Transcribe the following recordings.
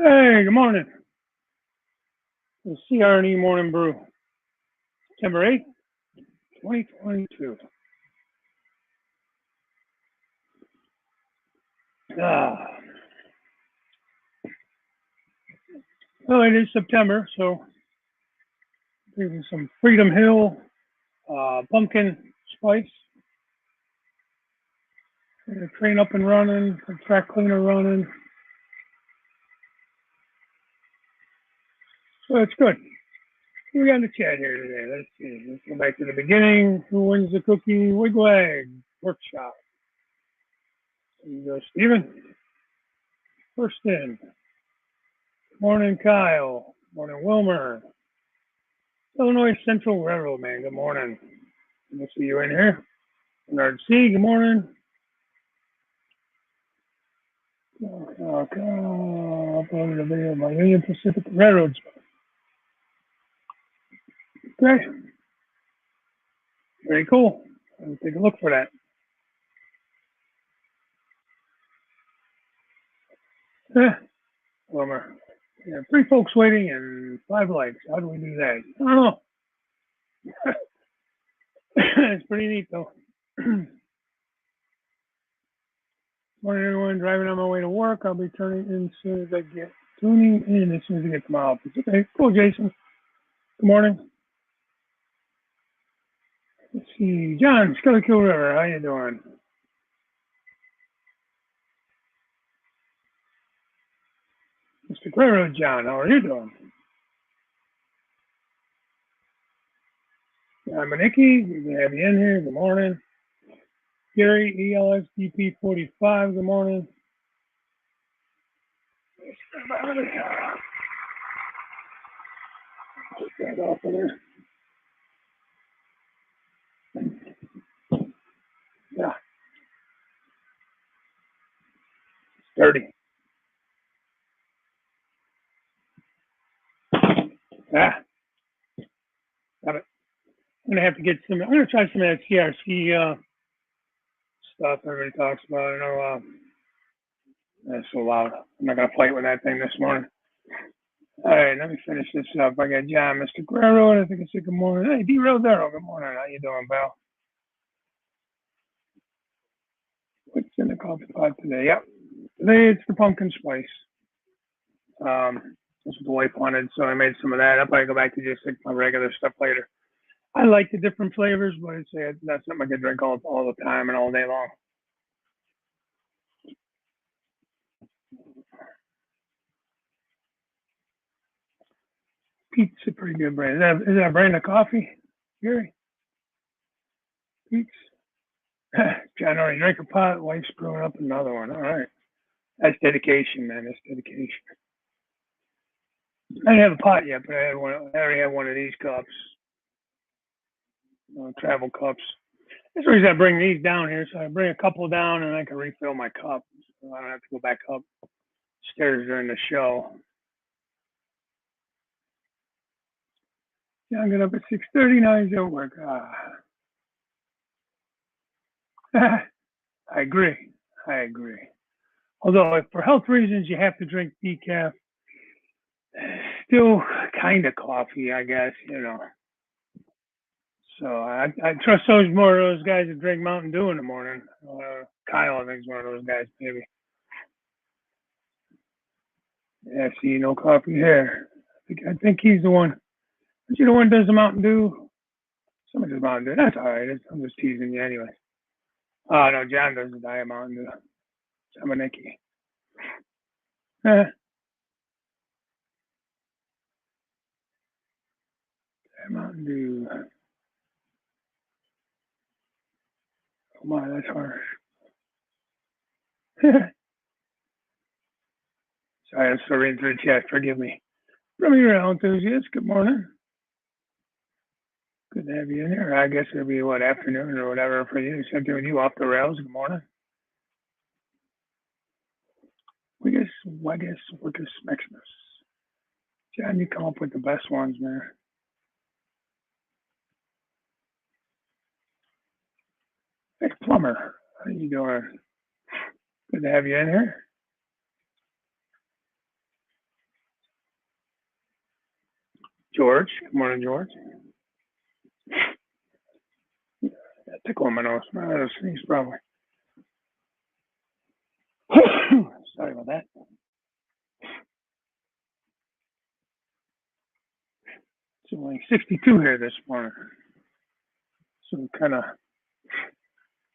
Hey, good morning. The CR&E Morning Brew, September 8th, 2022. Ah, well, it is September, so there's some Freedom Hill pumpkin spice. The train up and running, the track cleaner running. So it's good. We got in the chat here today. Let's see. Let's go back to the beginning. Who wins the cookie wigwag workshop? There you go, Steven. First in. Morning, Kyle. Morning, Wilmer. Illinois Central Railroad, man. Good morning. Good to see you in here. Bernard C. Good morning. Uploaded a video of my Union Pacific Railroads. Okay. Very cool. I'll take a look for that. Wilmer. Yeah, 3 folks waiting and 5 likes. How do we do that? I don't know. It's pretty neat, though. Morning, everyone. Driving on my way to work. I'll be turning in as soon as I get tuning in as soon as I get to my office. Okay, cool, Jason. Good morning. Let's see. John, Skellykill River. How you doing? Mr. Railroad John, how are you doing? I'm Nikki. Good to have you in here. Good morning. Gary, ELSDP 45. Good morning. Take that off of there. Yeah. It's dirty. Ah. Got it. I'm gonna have to get some. I'm gonna try some of that CRC stuff everybody talks about. I know that's so loud. I'm not gonna fight with that thing this morning. All right, let me finish this up. I got John, Mr. Guerrero. I think I said good morning. Hey, D. Rodero. Good morning. How you doing, pal? What's in the coffee pot today? Yep. Today it's the pumpkin spice. That's what the wife wanted, so I made some of that. I'll probably go back to just like my regular stuff later. I like the different flavors, but it's not something I can drink all the time and all day long. Pete's a pretty good brand. Is that a brand of coffee, Gary? Pete's. John already drank a pot. Wife's brewing up another one. All right. That's dedication, man. That's dedication. I didn't have a pot yet, but I already have one of these cups. Travel cups. That's the reason I bring these down here. So I bring a couple down and I can refill my cup. So I don't have to go back upstairs during the show. Yeah, I get up at 6:30 now. He's at work. I agree. Although, if for health reasons you have to drink decaf, still kind of coffee, I guess, So I trust more of those guys that drink Mountain Dew in the morning. Kyle, I think, is one of those guys, maybe. Yeah, see, no coffee here. I think he's the one. But you the one who does the Mountain Dew? Somebody does Mountain Dew. That's all right. I'm just teasing you anyway. Oh, no, John does the Diet Mountain Dew. I'm a Nicky. Diet Mountain Dew. Oh my, that's harsh. Sorry, I'm still reading through the chat. Forgive me. From your enthusiast, good morning. Good to have you in here. I guess it'll be afternoon or whatever for you. Something with you off the rails. Good morning. I guess Workus Maximus. John, you come up with the best ones, man. Hey, Plumber, how you doing? Good to have you in here. George. Good morning, George. That tickle in my nose. I had a sneeze probably. Sorry about that. It's only 62 here this morning. So kind of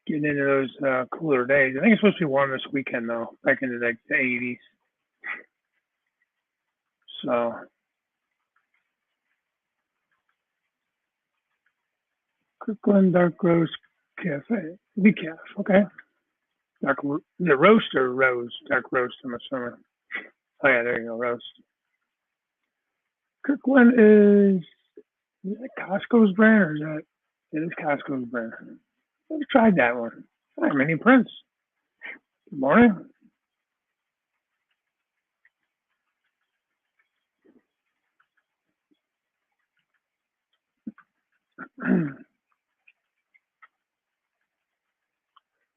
getting into those cooler days. I think it's supposed to be warm this weekend though, back into like the 80s. So Kirkland Dark Roast Cafe. Decaf, okay. Dark, is it roast or rose? Dark roast, I'm assuming. Oh yeah, there you go, roast. Kirkland is that Costco's brand or is that, it is Costco's brand. I've tried that one. Hi, Mini Prince. Good morning.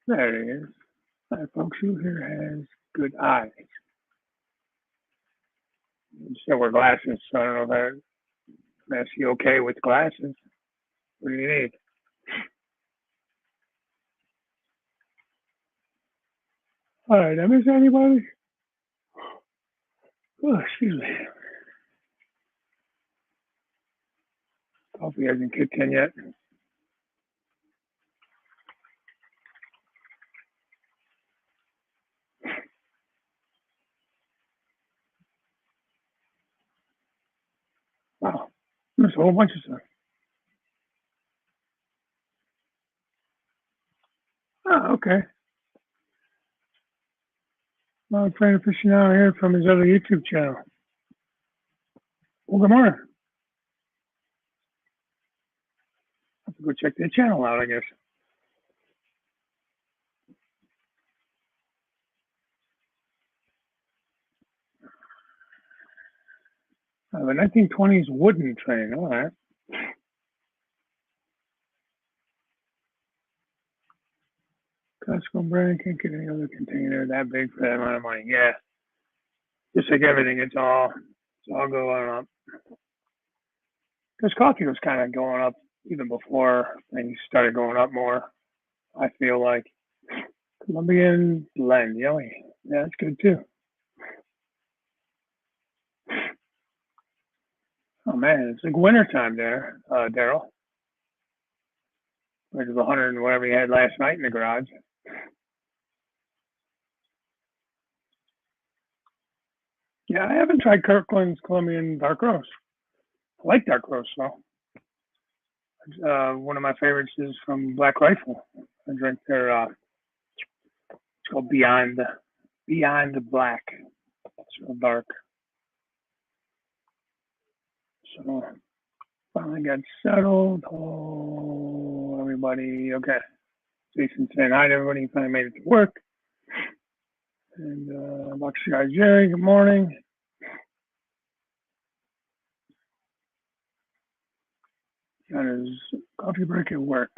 There it is. Hi, folks, who here has good eyes? You said wear glasses, so I don't know if that's you okay with glasses. What do you need? All right, I miss anybody? Oh, excuse me. Coffee hasn't kicked in yet. Wow, there's a whole bunch of stuff. Oh, okay. Well, I'm trying to fishing out here from his other YouTube channel. Well, good morning. I have to go check that channel out, I guess. The 1920s wooden train. All right. Costco brand can't get any other container that big for that amount of money. Yeah, just like everything, it's all going up. Because coffee was kind of going up even before things started going up more. I feel like Colombian blend, yeah, that's good too. Oh man, it's like winter time there, Daryl. Which is 100 and whatever you had last night in the garage. Yeah, I haven't tried Kirkland's Colombian dark roast. I like dark roast though. One of my favorites is from Black Rifle. I drink their it's called Beyond Black. It's real dark. So finally got settled. Oh, everybody, okay. Jason saying hi to everybody. Finally made it to work. And Buckshot Jerry, good morning. Got his coffee break at work.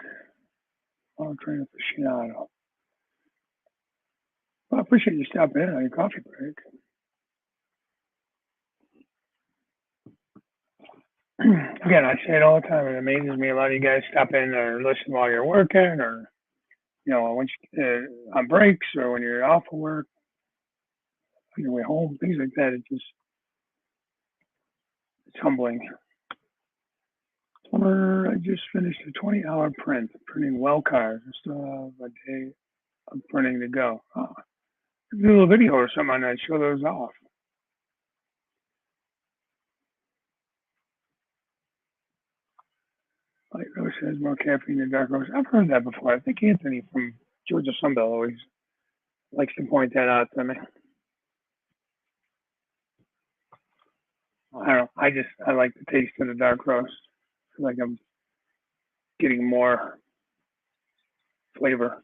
I'm trying aficionado. Well, I appreciate you stopping in on your coffee break. Again, I say it all the time. It amazes me a lot of you guys stop in or listen while you're working, or when on breaks, or when you're off of work, on your way home, things like that. It's humbling. I just finished a 20-hour print, printing well cards. I still have a day of printing to go. Oh, do a little video or something on that. Show those off. Light roast has more caffeine than dark roast. I've heard that before. I think Anthony from Georgia Sunbelt always likes to point that out to me. I don't know. I like the taste of the dark roast. I feel like I'm getting more flavor.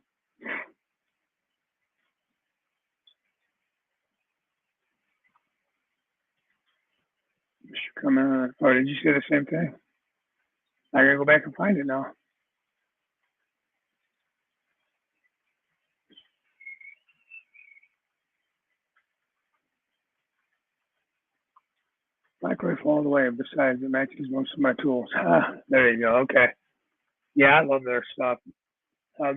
Should come in. Oh, did you say the same thing? I gotta go back and find it now. Black rifle all the way. Besides, it matches most of my tools. Ah, there you go. Okay. Yeah, I love their stuff.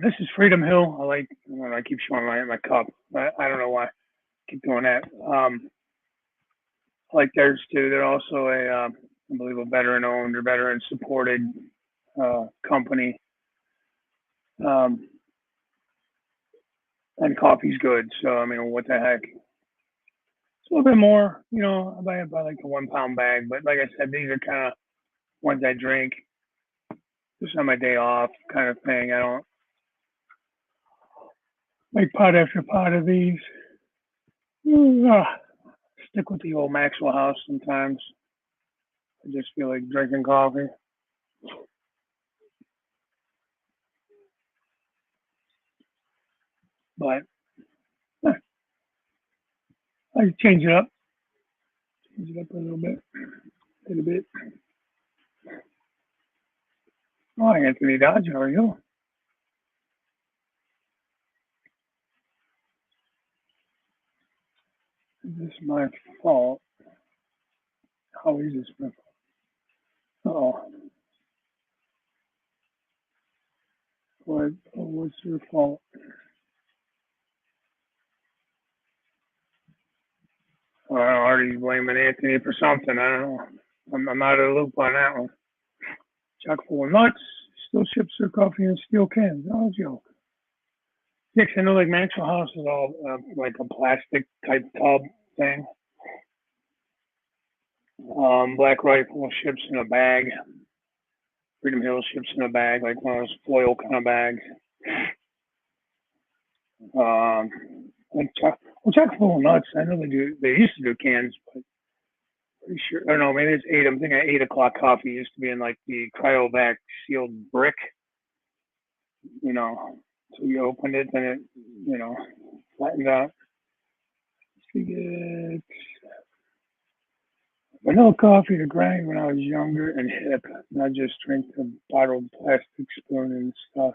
This is Freedom Hill. I like. I, don't know, I keep showing my cup. I don't know why. I keep doing that. I like theirs too. They're also a, I believe, a veteran-owned or veteran-supported company. Um, and coffee's good. So I mean, what the heck? It's a little bit more. I buy like a 1 pound bag, but like I said, these are kind of ones I drink just on my day off, kind of thing. I don't make pot after pot of these. Stick with the old Maxwell House sometimes. I just feel like drinking coffee. But I change it up. Change it up a little bit. A little bit. Oh, Anthony Dodge, how are you? Is this my fault? How is this my fault? Oh, what's your fault? Well, I'm already blaming Anthony for something. I don't know. I'm out of the loop on that one. Chock full of nuts. Still ships their coffee in steel cans. Oh, joke. Yeah, 'cause I know like Maxwell House is all like a plastic type tub thing. Black Rifle ships in a bag. Freedom Hill ships in a bag, like one of those foil kind of bags. Um, chock full of nuts. I know they do. They used to do cans, but pretty sure. I don't know. Maybe it's eight. I'm thinking 8 o'clock coffee used to be in like the cryovac sealed brick. So you opened it, and it, flattened out. To get vanilla coffee to grind when I was younger and hip, not just drink the bottled plastic spoon and stuff.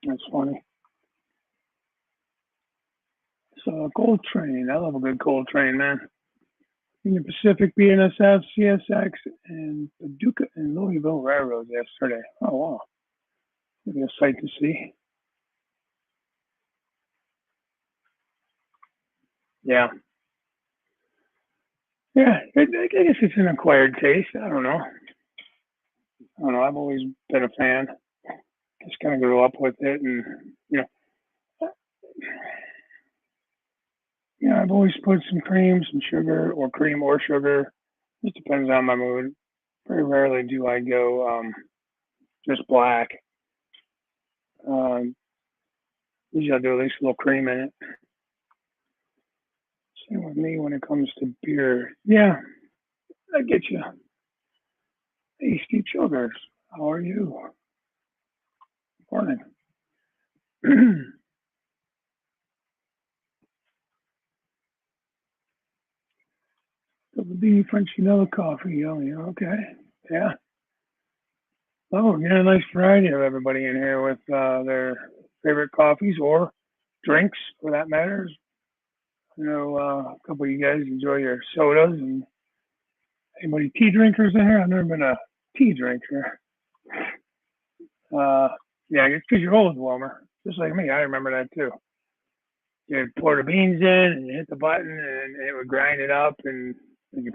That's funny. So Gold Train. I love a good Gold Train, man. Union Pacific, BNSF, CSX, and Paducah and Louisville Railroads yesterday. Oh, wow. Maybe a sight to see. Yeah. Yeah, I guess it's an acquired taste. I don't know. I've always been a fan. Just kind of grew up with it, and you know, I've always put some cream, some sugar, or cream or sugar. Just depends on my mood. Very rarely do I go just black. Um, Usually I'll do at least a little cream in it. Same with me when it comes to beer. Yeah, I get you. Hey, Steve Sugars, how are you? Morning. Double D French vanilla coffee. Yummy. Okay. Yeah. Oh, we're getting a nice variety of everybody in here with their favorite coffees or drinks, for that matter. A couple of you guys enjoy your sodas, and anybody tea drinkers in here? I've never been a tea drinker. Uh, yeah, it's because you're old, Wilmer. Just like me, I remember that too. You pour the beans in, and you hit the button, and it would grind it up, and you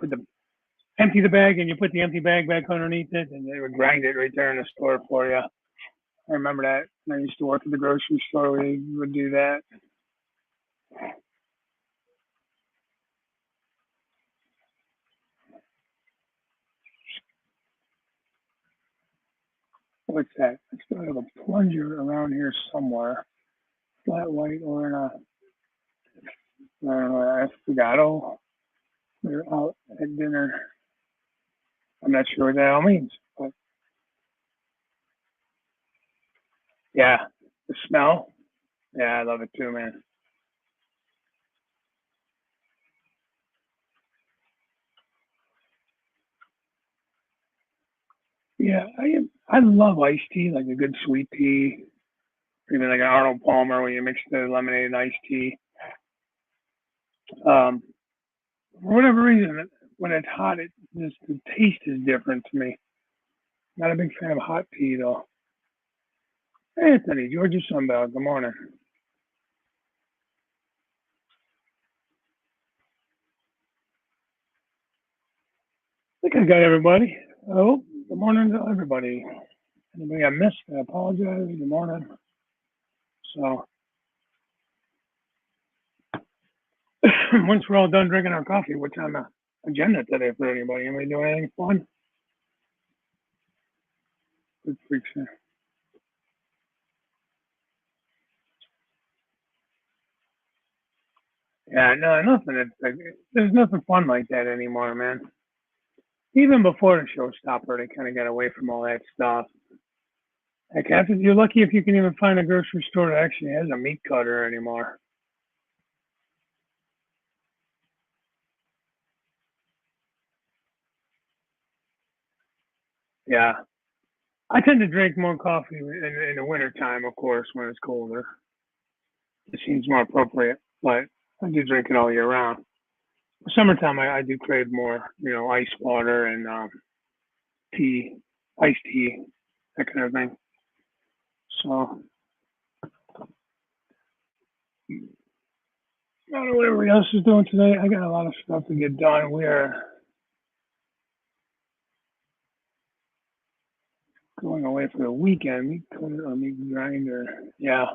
empty the bag, and you put the empty bag back underneath it, and it would grind it right there in the store for you. I remember that. When I used to work at the grocery store, we would do that. What's that? I still have a plunger around here somewhere, flat white or in a, I don't know, affogato. We're out at dinner. I'm not sure what that all means, but yeah, the smell. Yeah, I love it too, man. Yeah, I love iced tea, like a good sweet tea. even like an Arnold Palmer where you mix the lemonade and iced tea. For whatever reason, when it's hot, the taste is different to me. Not a big fan of hot tea though. Anthony, Georgia Sunbelt, good morning. I think I got everybody. Oh, good morning to everybody. Anybody I missed, I apologize. Good morning. So, once we're all done drinking our coffee, what's on the agenda today for anybody? Anybody doing anything fun? Good freaks. Yeah, no, nothing. There's nothing fun like that anymore, man. Even before the showstopper, they kind of got away from all that stuff. Heck, you're lucky if you can even find a grocery store that actually has a meat cutter anymore. Yeah, I tend to drink more coffee in the wintertime, of course, when it's colder. It seems more appropriate, but I do drink it all year round. Summertime, I do crave more, ice water and tea, iced tea, that kind of thing. So, I don't know what everybody else is doing today. I got a lot of stuff to get done. We are going away for the weekend. Meat cutter or meat grinder. Yeah.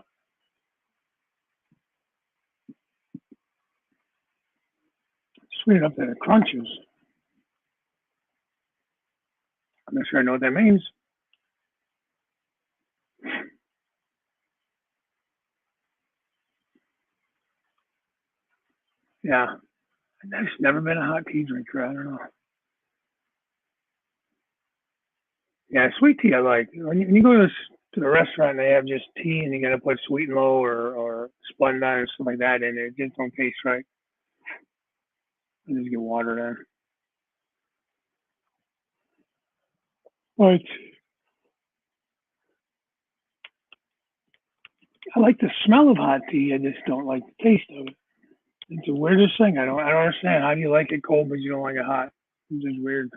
Sweet up that it crunches. I'm not sure I know what that means. Yeah. I've never been a hot tea drinker. I don't know. Yeah, sweet tea I like. When you go to the restaurant, they have just tea, and you got to put sweet and low or Splenda or something like that in it. It just don't taste right. You just get water in. But I like the smell of hot tea. I just don't like the taste of it. It's the weirdest thing. I don't understand. How do you like it cold but you don't like it hot? It's just weird.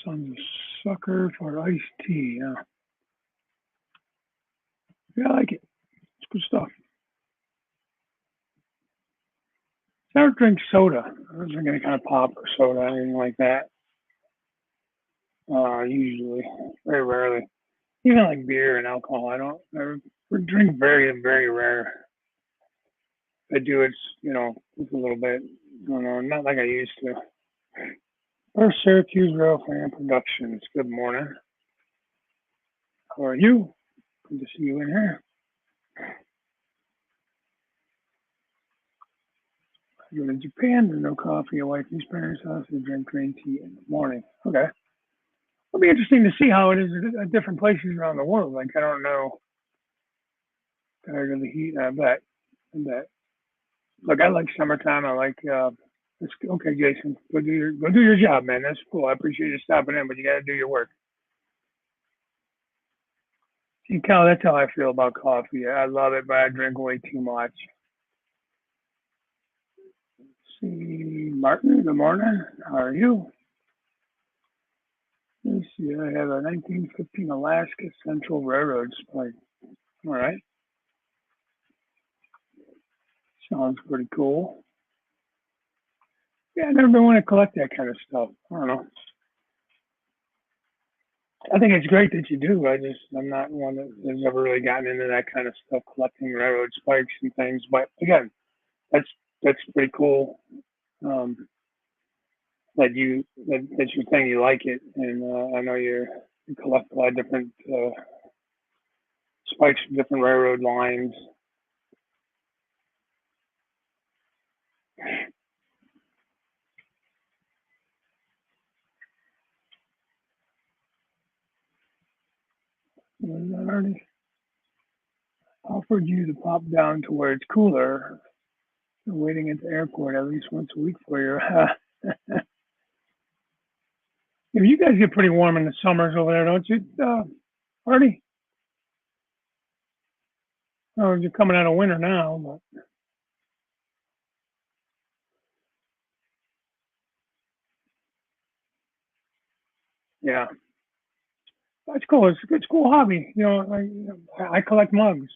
Son's a sucker for iced tea. Yeah, yeah, I like it. It's good stuff. I never drink soda. I don't drink any kind of pop or soda, anything like that. Usually, very rarely. Even like beer and alcohol, I don't. I drink very, very rare. If I do, it's just a little bit. I don't know, not like I used to. First Syracuse Railfan Productions. Good morning. How are you? Good to see you in here. I go to Japan. There's no coffee. A wifey's parents' house. They drink green tea in the morning. Okay. It'll be interesting to see how it is at different places around the world. Like I don't know. Tired of the heat. I bet. I bet. Look, I like summertime. I like. Okay, Jason, go do your job, man. That's cool. I appreciate you stopping in, but you got to do your work. See, Cal, that's how I feel about coffee. I love it, but I drink way too much. See, Martin, good morning. How are you? Let's see. I have a 1915 Alaska Central Railroad spike. All right, sounds pretty cool. Yeah, I never been one to collect that kind of stuff. I don't know. I think it's great that you do. I'm not one that has ever really gotten into that kind of stuff, collecting railroad spikes and things. But again, that's that's pretty cool. Um, that's your thing. You like it, and I know you collect a lot of different spikes from different railroad lines. And I already offered you to pop down to where it's cooler. Waiting at the airport at least once a week for you. You guys get pretty warm in the summers over there, don't you, Artie? Oh, you're coming out of winter now, but yeah, that's cool. It's a cool hobby. I collect mugs.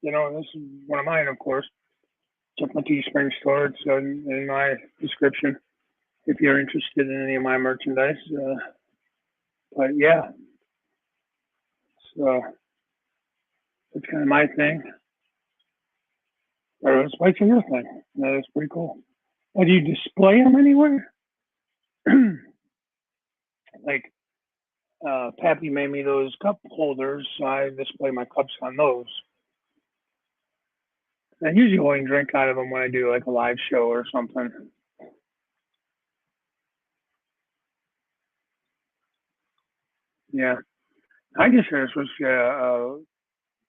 This is one of mine, of course. Check my Teespring store. It's in my description if you're interested in any of my merchandise. But yeah, so it's kind of my thing. Or it's like your thing. That's pretty cool. Oh, do you display them anywhere? Like, Pappy made me those cup holders, so I display my cups on those. I usually only drink out of them when I do like a live show or something. Yeah, I guess this was a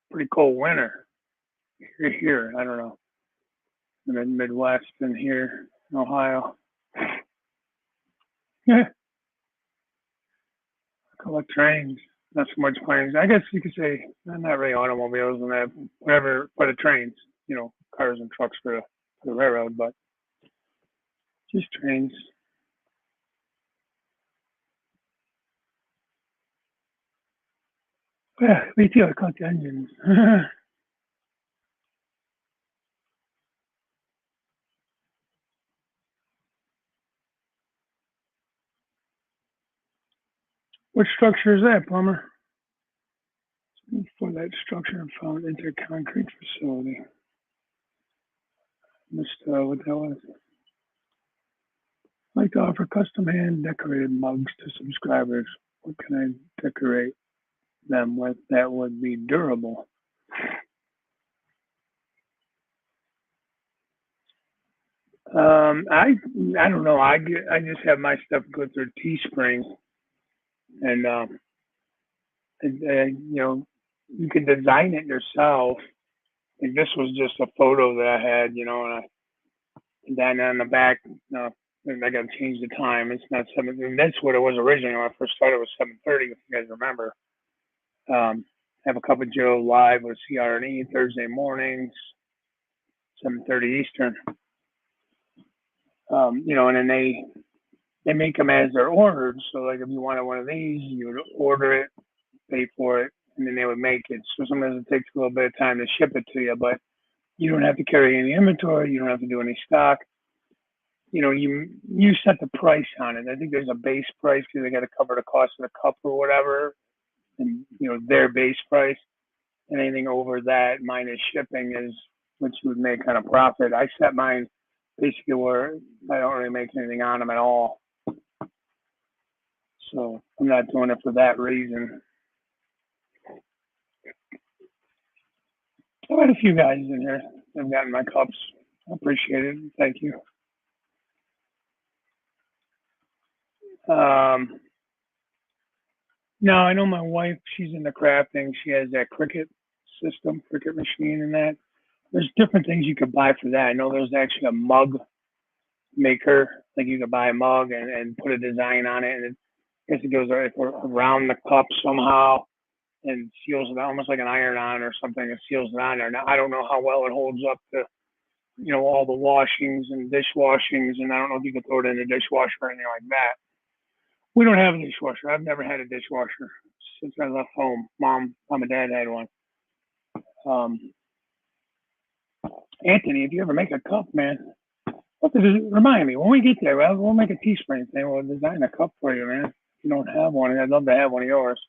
pretty cold winter here. I don't know, in the Midwest and here in Ohio. Yeah, collect trains, not so much planes. I guess you could say not really automobiles and that, whatever, but the trains. Cars and trucks for the railroad, but just trains. Yeah, me too. I caught the engines. What structure is that, plumber? For that structure and found into a concrete facility. Missed what that was. I'd like to offer custom hand decorated mugs to subscribers. What can I decorate them with that would be durable? I don't know. I just have my stuff go through Teespring, and you can design it yourself. Like this was just a photo that I had, and then on the back, I got to change the time. It's not 7. And that's what it was originally when I first started. It was 7:30, if you guys remember. Have a cup of Joe live with CR&E Thursday mornings, 7:30 Eastern. And then they make them as they're ordered. So like if you wanted one of these, you would order it, pay for it, and then they would make it. So sometimes it takes a little bit of time to ship it to you, but you don't have to carry any inventory. You don't have to do any stock. You set the price on it. I think there's a base price because they got to cover the cost of the cup or whatever, and their base price. And anything over that minus shipping is what you would make on a profit. I set mine basically where I don't really make anything on them at all, so I'm not doing it for that reason. I've had a few guys in here that have gotten my cups. I appreciate it. Thank you. Um, No, I know my wife. She's into crafting. She has that Cricut machine, and that. There's different things you could buy for that. I know there's actually a mug maker. Like you could buy a mug and put a design on it, and I guess it goes around the cup somehow and seals it almost like an iron-on or something. It seals it on there. Now I don't know how well it holds up to all the washings and dishwashings, and I don't know if you can throw it in the dishwasher or anything like that. We don't have a dishwasher. I've never had a dishwasher since I left home. Mom and Dad had one. Um, Anthony, if you ever make a cup, man, remind me when we get there. We'll make a Teespring thing. We'll design a cup for you, man. If you don't have one, I'd love to have one of yours.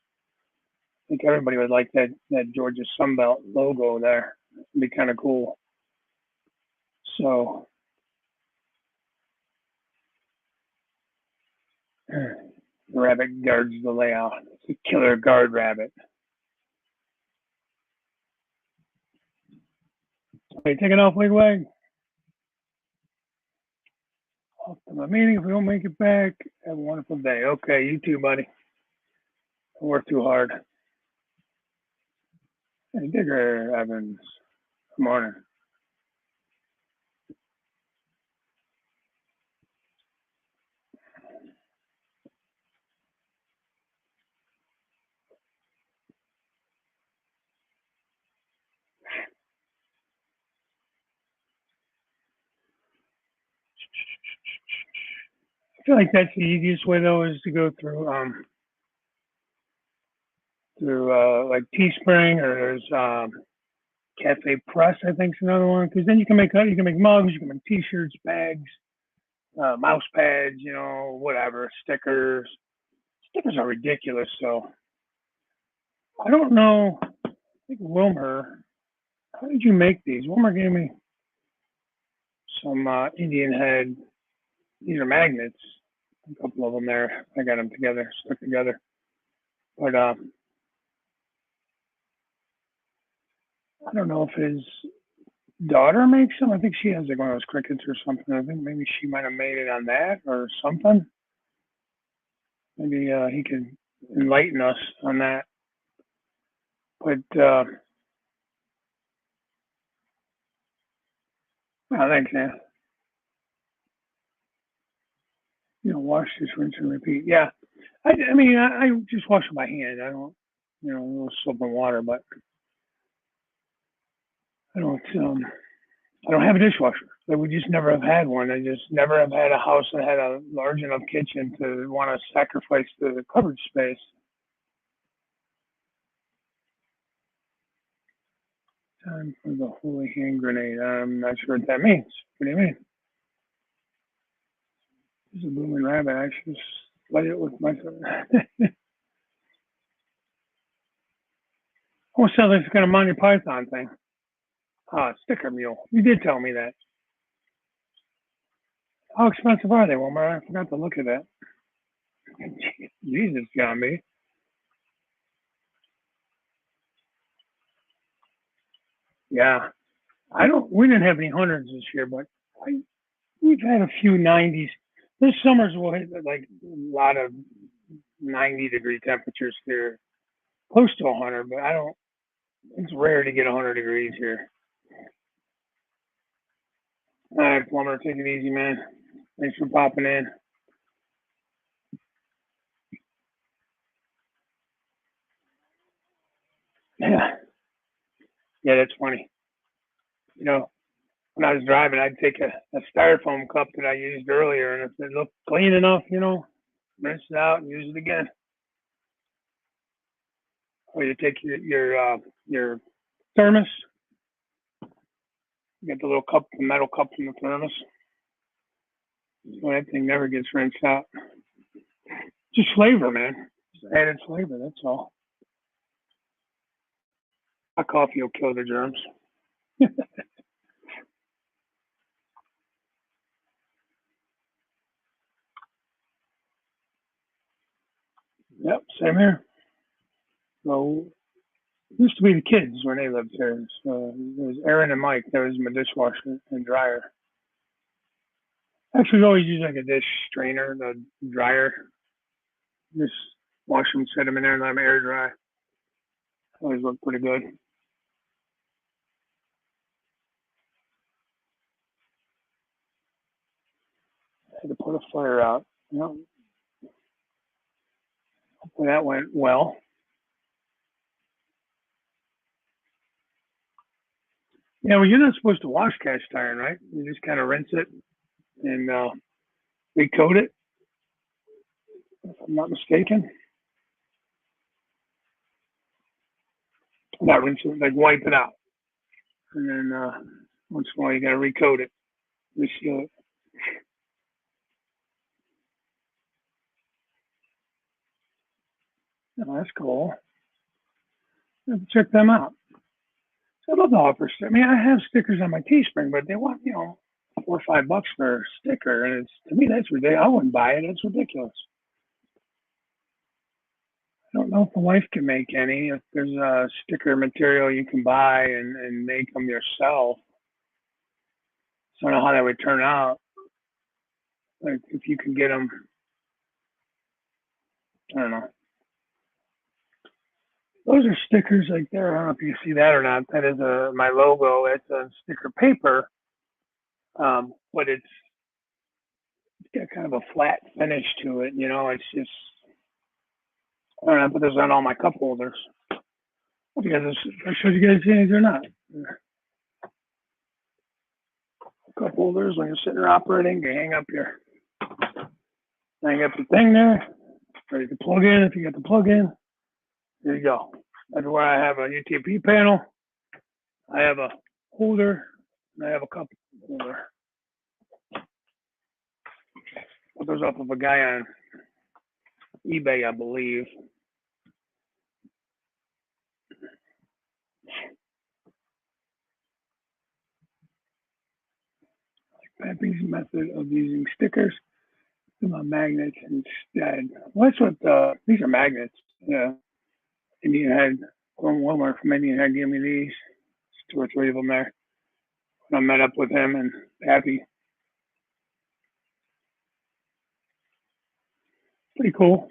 I think everybody would like that Georgia Sunbelt logo there. It'd be kind of cool. So, the rabbit guards the layout. It's a killer guard rabbit. Hey, taking off, Wigwag. Off to my meeting. If we don't make it back, have a wonderful day. Okay, you too, buddy. Don't work too hard. Hey, Digger Evans. Good morning. feel like that's the easiest way though, is to go through like Teespring, or there's Cafe Press, I think is another one, because then you can make mugs, you can make T-shirts, bags, mouse pads, whatever, stickers. Stickers are ridiculous. So I don't know. I think Wilmer, how did you make these? Wilmer gave me some Indian head. These are magnets. A couple of them there. I got them together, stuck together. But I don't know if his daughter makes them. I think she has like one of those crickets or something. I think maybe she might have made it on that or something. Maybe he could enlighten us on that. But I think wash, just rinse and repeat. Yeah, I mean, I just wash it by hand. I don't, a little soap and water, but I don't. I don't have a dishwasher. Like, we just never have had one. I just never have had a house that had a large enough kitchen to want to sacrifice the cupboard space. Time for the holy hand grenade. I'm not sure what that means. What do you mean? There's a blooming rabbit. I should light it with my. Almost sounds like it's kind of Monty Python thing. Sticker mule. You did tell me that. How expensive are they, Wilmer? I forgot to look at that. Jesus, got me. Yeah. We didn't have any hundreds this year, but we've had a few 90s. This summer's will hit like a lot of 90-degree temperatures here, close to 100, but it's rare to get 100 degrees here. All right, Plumber, take it easy, man. Thanks for popping in. Yeah, that's funny. When I was driving, I'd take a styrofoam cup that I used earlier, and if it looked clean enough, rinse it out and use it again. Or you take your thermos. You get the little cup, the metal cup from the thermos. So that thing never gets rinsed out. Just flavor, man. Just added flavor, that's all. Hot coffee will kill the germs. Yep, same here. So it used to be the kids when they lived here. So it was Aaron and Mike. That was my dishwasher and dryer. Actually, we always use like a dish strainer, the dryer. Just wash them, set them in there, and let them air dry. Always look pretty good. I had to put a fire out. Hopefully that went well. Yeah, well, you're not supposed to wash cast iron, right? You just kind of rinse it and recoat it, if I'm not mistaken. Not rinse it, like wipe it out. And then once in a while, you got to recoat it, reseal it. Oh, that's cool. Check them out. So I love the offer. I mean, I have stickers on my Teespring, but they want, $4 or $5 for a sticker. And to me, that's ridiculous. I wouldn't buy it. It's ridiculous. I don't know if the wife can make any. If there's a sticker material you can buy and make them yourself. So I don't know how that would turn out. Like if you could get them, I don't know. Those are stickers like there. I don't know if you see that or not. That is my logo. It's a sticker paper, but it's got kind of a flat finish to it. It's just, I don't know. I put this on all my cup holders. Because I showed you guys these or not. Cup holders when you're sitting there operating, you hang up I got the thing there, ready to plug in. If you got the plug in, there you go. That's where I have a UTP panel. I have a holder, and I have a cup holder. Put those off of a guy on eBay, I believe. Pappy's method of using stickers to my magnets instead. Well, that's what these are magnets. Yeah, Indian Head, Walmart from Indian Head gave me these. There's 2 or 3 of them there. When I met up with him and Pappy. Pretty cool.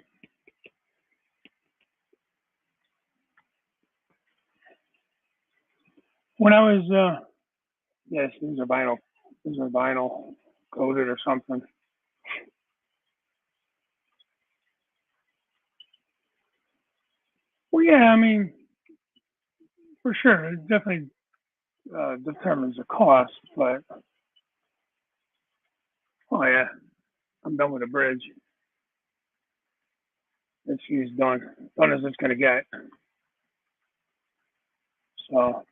When I was, yes, these are vinyl. These are vinyl coated or something. Well, yeah, I mean, for sure, it definitely determines the cost, but oh yeah, I'm done with the bridge. This is done. Done as it's gonna get. So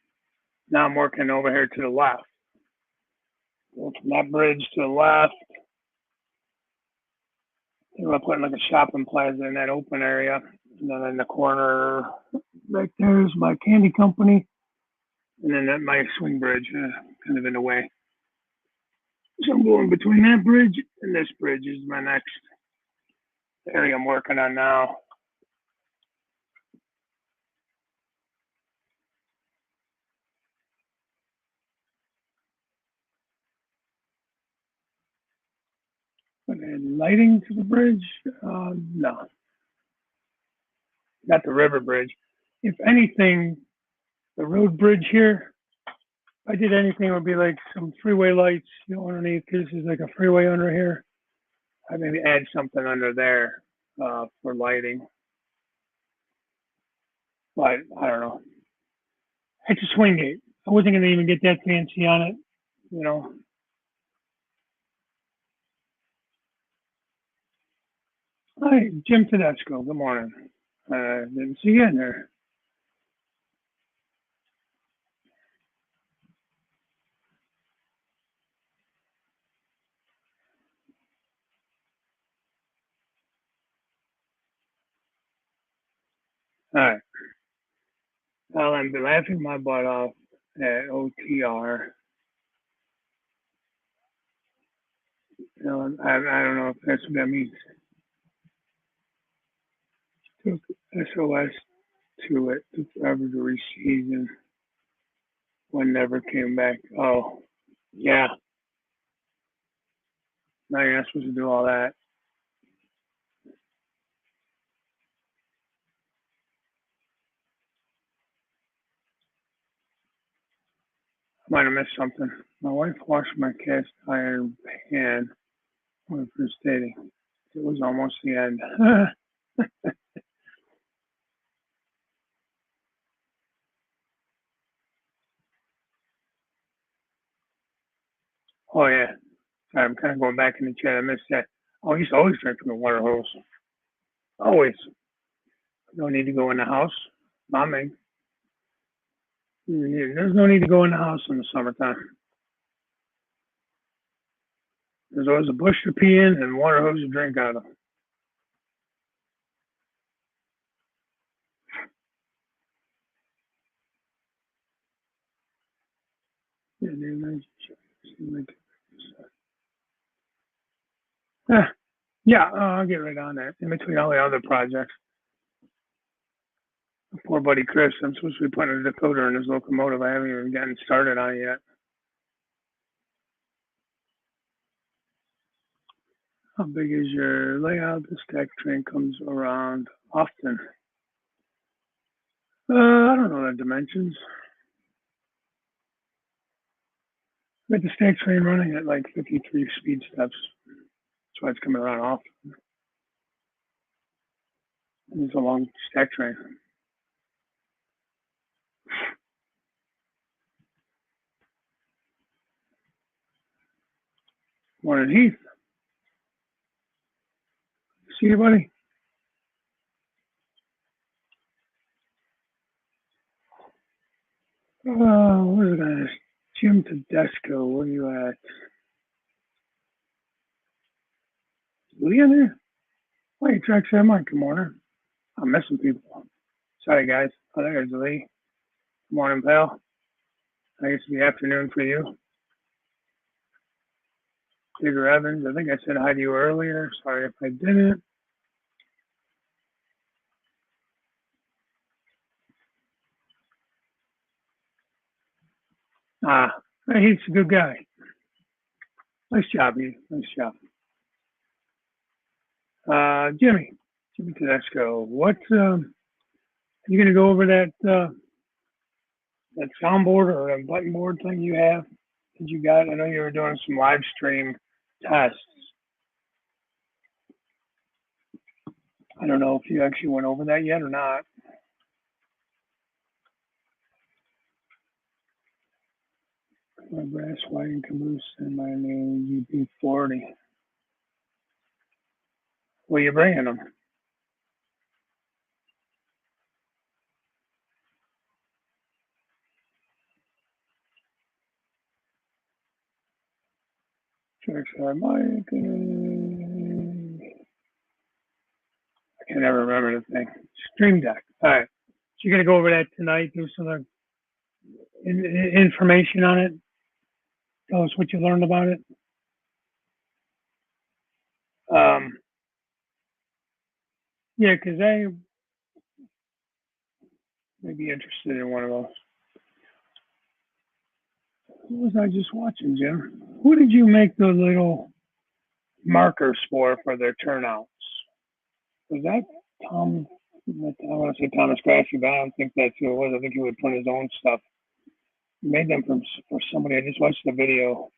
now I'm working over here to the left. Go from that bridge to the left. I'm putting like a shopping plaza in that open area. And then in the corner right there is my candy company. And then that my swing bridge, kind of in the way. So I'm going between that bridge and this bridge is my next area I'm working on now. Lighting to the bridge? No, not the river bridge. If anything, the road bridge here, if I did anything, it would be like some freeway lights, underneath. This is like a freeway under here. I maybe add something under there for lighting. But I don't know. It's a swing gate. I wasn't going to even get that fancy on it, you know. Hi, Jim Tedesco. Good morning. Didn't see you in there. All right. Well, I'm laughing my butt off at OTR. I don't know if that's what that means. Took SOS to it, took forever to receive, and one never came back. Oh, yeah. Now you're not supposed to do all that. I might have missed something. My wife washed my cast iron pan when first dating. It was almost the end. Oh, yeah. Sorry, I'm kind of going back in the chat. I missed that. Oh, I used to always drink from the water hose. Always. No need to go in the house. Mommy. There's no need to go in the house in the summertime. There's always a bush to pee in and water hose to drink out of. Yeah, yeah, I'll get right on that. In between all the other projects. Poor buddy Chris, I'm supposed to be putting a decoder in his locomotive. I haven't even gotten started on it yet. How big is your layout? The stack train comes around often. I don't know the dimensions. But the stack train running at like 53 speed steps. That's why it's coming around often. It's a long stack train. Morning, Heath. see you, buddy. What is that? Jim Tedesco, where are you at? Lee in there? Wait, Track Sam, good morning. I'm missing people. Sorry, guys. Oh, there's Lee. Good morning, pal. I guess it's the afternoon for you. Peter Evans, I think I said hi to you earlier. Sorry if I didn't. He's a good guy. Nice job, you. Nice job. Jimmy Tedesco, what, you gonna go over that soundboard or that button board thing you have that you got? I know you were doing some live stream tests. I don't know if you actually went over that yet or not. My brass whiting caboose and my new UP40. Well, you bringing them? Tracks are Mike. I can never remember the thing. Stream Deck. All right. So you're gonna go over that tonight. Do some information on it. Tell us what you learned about it. Yeah, because I may be interested in one of those. What was I just watching, Jim? Who did you make the little markers for their turnouts? Was that Tom? I want to say Thomas Grassi, but I don't think that's who it was. I think he would print his own stuff. He made them for somebody. I just watched the video.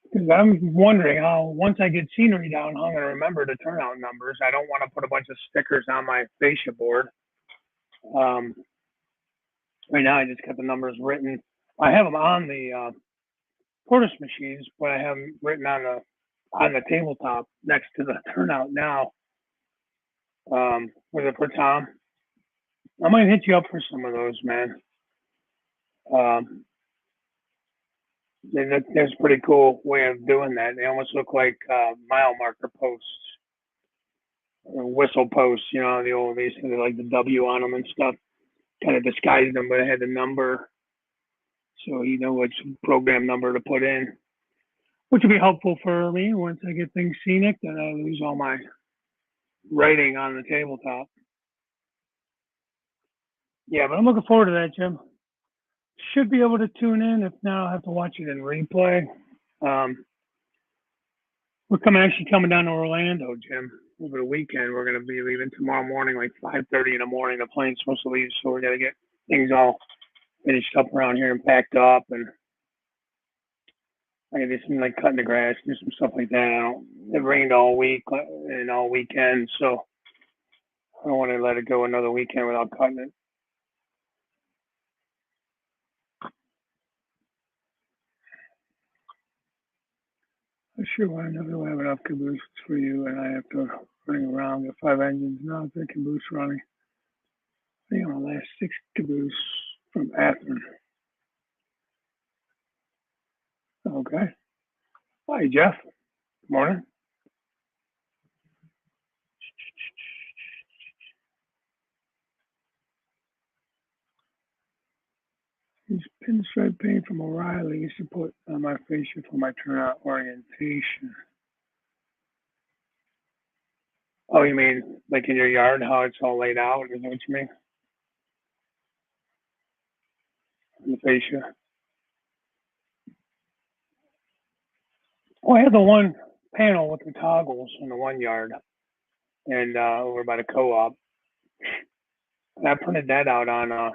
Because I'm wondering how, once I get scenery down, how I'm going to remember the turnout numbers. I don't want to put a bunch of stickers on my fascia board. Right now, I just got the numbers written. I have them on the Portis machines, but I have them written on the tabletop next to the turnout now. Was it for Tom? I might hit you up for some of those, man. There's a pretty cool way of doing that. They almost look like mile marker posts or whistle posts, you know, the old days, like the W on them and stuff. Kind of disguised them, but it had the number, so you know which program number to put in, which will be helpful for me once I get things scenic, then I lose all my writing on the tabletop. Yeah, but I'm looking forward to that, Jim. Should be able to tune in. If not, I'll have to watch it in replay. We're actually coming down to Orlando, Jim, over the weekend. We're going to be leaving tomorrow morning, like 5:30 in the morning. The plane's supposed to leave, so we're going to get things all finished up around here and packed up. And I do some like cutting the grass, do some stuff like that. It rained all week and all weekend, so I don't want to let it go another weekend without cutting it. I sure want to know if we have enough cabooses for you, and I have to ring around, get 5 engines. Now the caboose running. I think I'm the last 6 caboose from Athens. Okay. Hi, Jeff. Good morning. These pinstripe paint from O'Reilly used to put on my fascia for my turnout orientation. Oh, you mean like in your yard, how it's all laid out? Is that what you mean? The fascia. Oh, I had the one panel with the toggles in the 1 yard and over by the co-op. And I printed that out on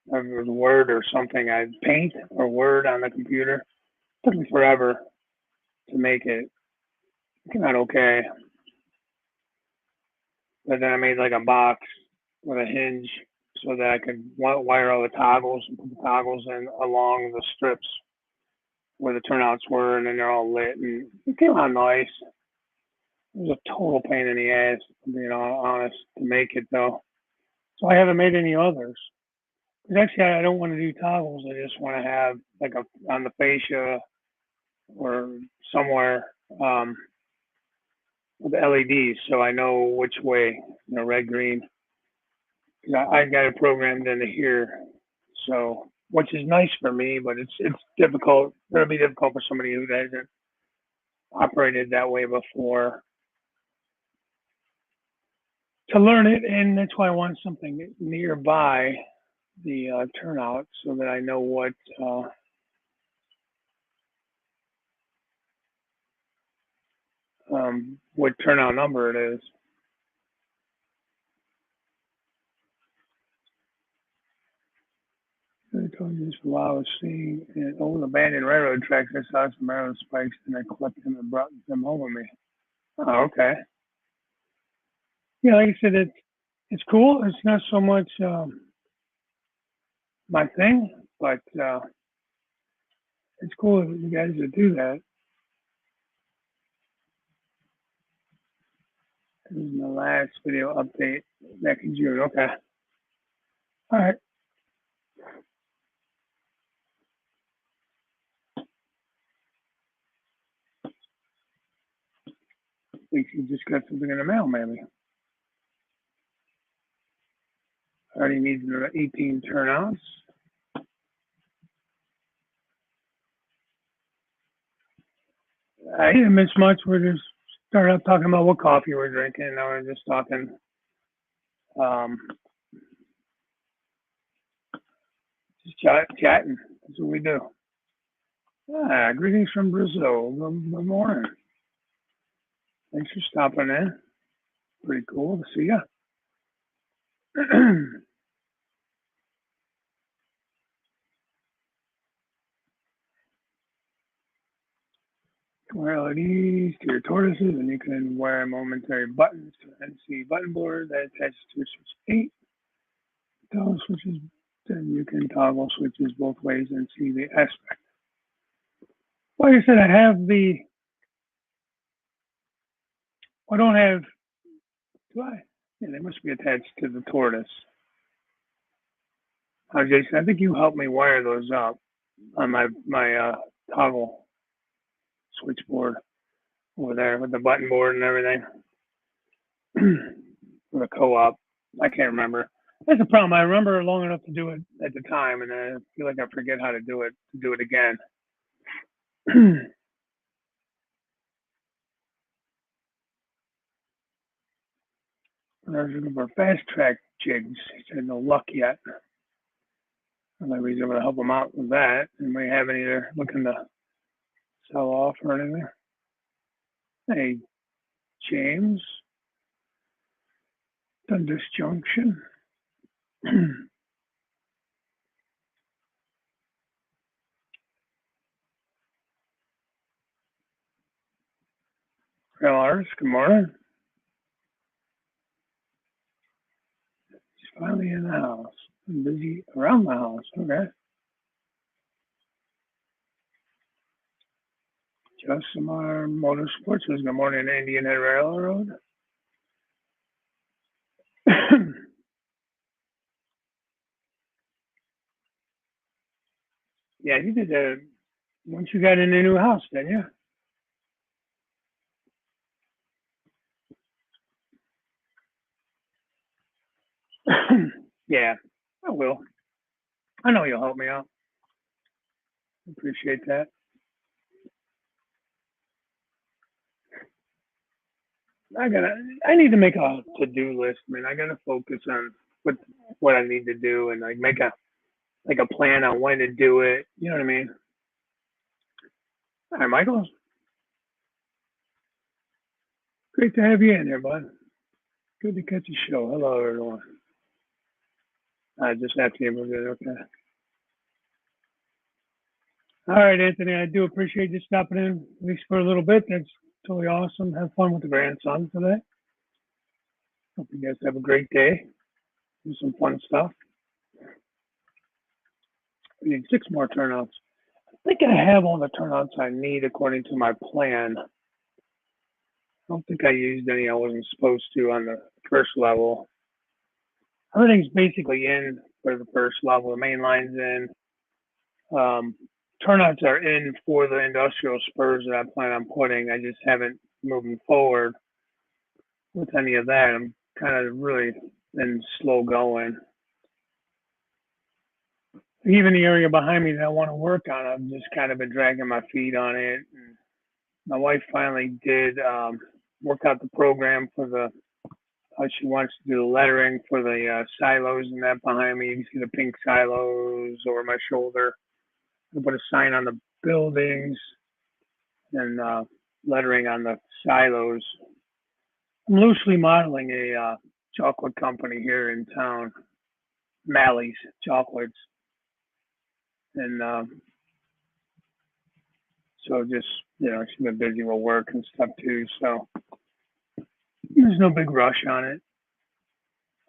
Word or something. I Paint or Word on the computer. It took me forever to make it. It came out okay. But then I made like a box with a hinge so that I could wire all the toggles and put the toggles in along the strips where the turnouts were, and then they're all lit, and it came out nice. was a total pain in the ass, to be honest, to make it though. So I haven't made any others. Because actually, I don't want to do toggles. I just want to have like a on the fascia or somewhere with LEDs, so I know which way, red, green. I got it programmed into here, so which is nice for me, but it's difficult. It'll be difficult for somebody who hasn't operated that way before to learn it, and that's why I want something nearby the turnout so that I know what turnout number it is. I told you this while I was seeing old abandoned railroad tracks. I saw some railroad spikes and I collected them and brought them home with me. Oh, okay. Yeah, like I said, it's cool. It's not so much my thing, but it's cool that you guys would do that. This is my last video update back in June. Okay. All right. I think you just got something in the mail, maybe. Already needs 18 turnouts. I didn't miss much. We're just started out talking about what coffee we're drinking. Now we're just talking um, just chatting. That's what we do. Greetings from Brazil. Good morning. Thanks for stopping in. Pretty cool to see you. Wear LEDs to your tortoises, and you can wear momentary buttons to an NC button board that attaches to switch 8. Toggle switches, then you can toggle switches both ways and see the aspect. Like I said, I have I don't have, do I? Yeah, they must be attached to the tortoise. Jason, I think you helped me wire those up on my toggle switchboard over there with the button board and everything for the co-op. I can't remember. That's the problem. I remember long enough to do it at the time, and I feel like I forget how to do it again. I was looking for fast track jigs. He said no luck yet. I'm not able to help him out with that. And we haven't either looking to sell off or anything. Hey, James. Dundas Junction. Well, artist, good morning. He's finally in the house. I'm busy around the house. Okay. Josimar Motorsports was good morning, Indian Head Railroad. Yeah, you did that once you got in the new house, didn't you? Yeah, I will. I know you'll help me out. Appreciate that. I need to make a to-do list. I mean, I gotta focus on what I need to do and like make a plan on when to do it. You know what I mean? All right, Michael. Great to have you in here, bud. Good to catch a show. Hello, everyone. Just after you moved in, okay. All right, Anthony, I do appreciate you stopping in, at least for a little bit. That's totally awesome. Have fun with the grandson today. Hope you guys have a great day. Do some fun stuff. We need 6 more turnouts. I think I have all the turnouts I need according to my plan. don't think I used any I wasn't supposed to on the first level. Everything's basically in for the first level. The main line's in. Um, Turnouts are in for the industrial spurs that I plan on putting. I just haven't moving forward with any of that. I'm kind of really been slow going. Even the area behind me that I want to work on, I've just kind of been dragging my feet on it. And my wife finally did work out the program for the how she wants to do the lettering for the silos and that behind me. You can see the pink silos over my shoulder. I put a sign on the buildings and lettering on the silos. I'm loosely modeling a chocolate company here in town, Mally's Chocolates, and so just she's been busy with work and stuff too. So there's no big rush on it.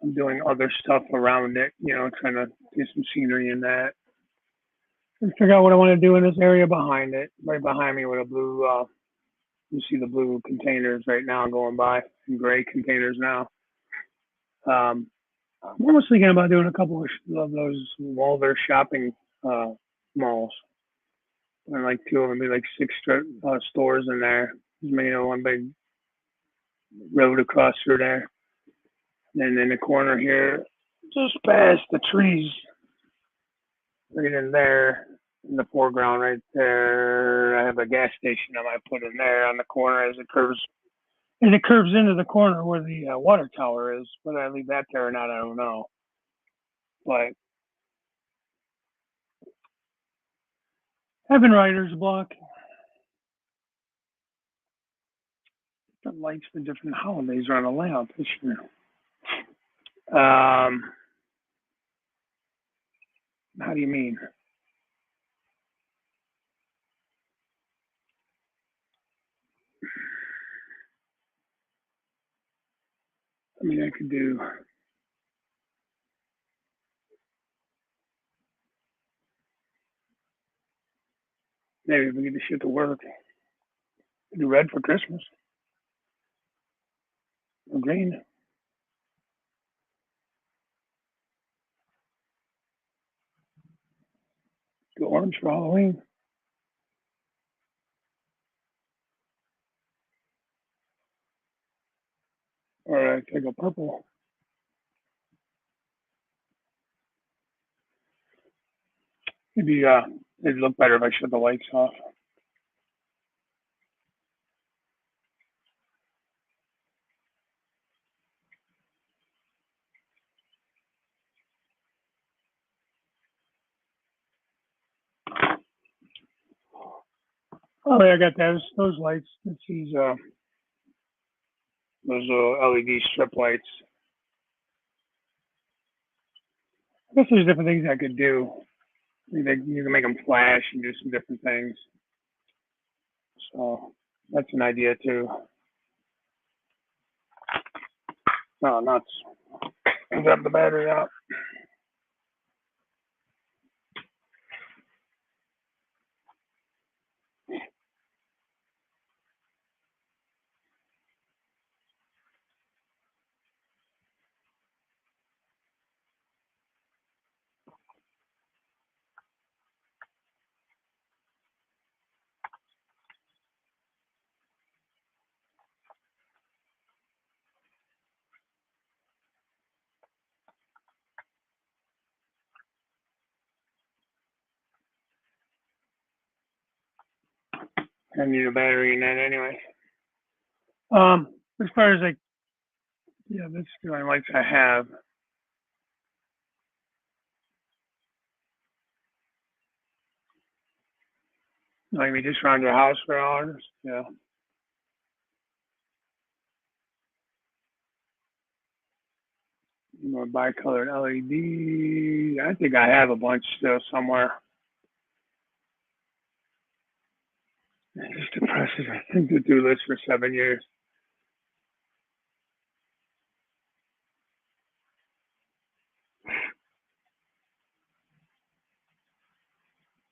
I'm doing other stuff around it, trying to do some scenery in that. And figure out what I want to do in this area behind it, right behind me with a blue. You see the blue containers right now going by, and gray containers now. I'm almost thinking about doing a couple of those Walder shopping malls. And like two of them, be like six stores in there. One big road across through there. And in the corner here, just past the trees, right in there, in the foreground right there, I have a gas station I might put in there on the corner as it curves into the corner where the water tower is. Whether I leave that there or not, I don't know. But having writer's block, different lights for different holidays are on the layout this year. How do you mean? I mean, I could do. Maybe if we get the shit to work, do red for Christmas or green. Do orange for Halloween. Or I could go purple. Maybe it'd look better if I shut the lights off. Oh, yeah, I got those lights. It's these those LED strip lights. I guess there's different things I could do. You can make them flash and do some different things. So that's an idea too. Oh, nuts. I got the battery out. I need a battery in that anyway. As far as that's the only lights I have. Like we just around your house for hours. Yeah. More bicolored LED. I think I have a bunch still somewhere. It just depresses. I think to do this for 7 years.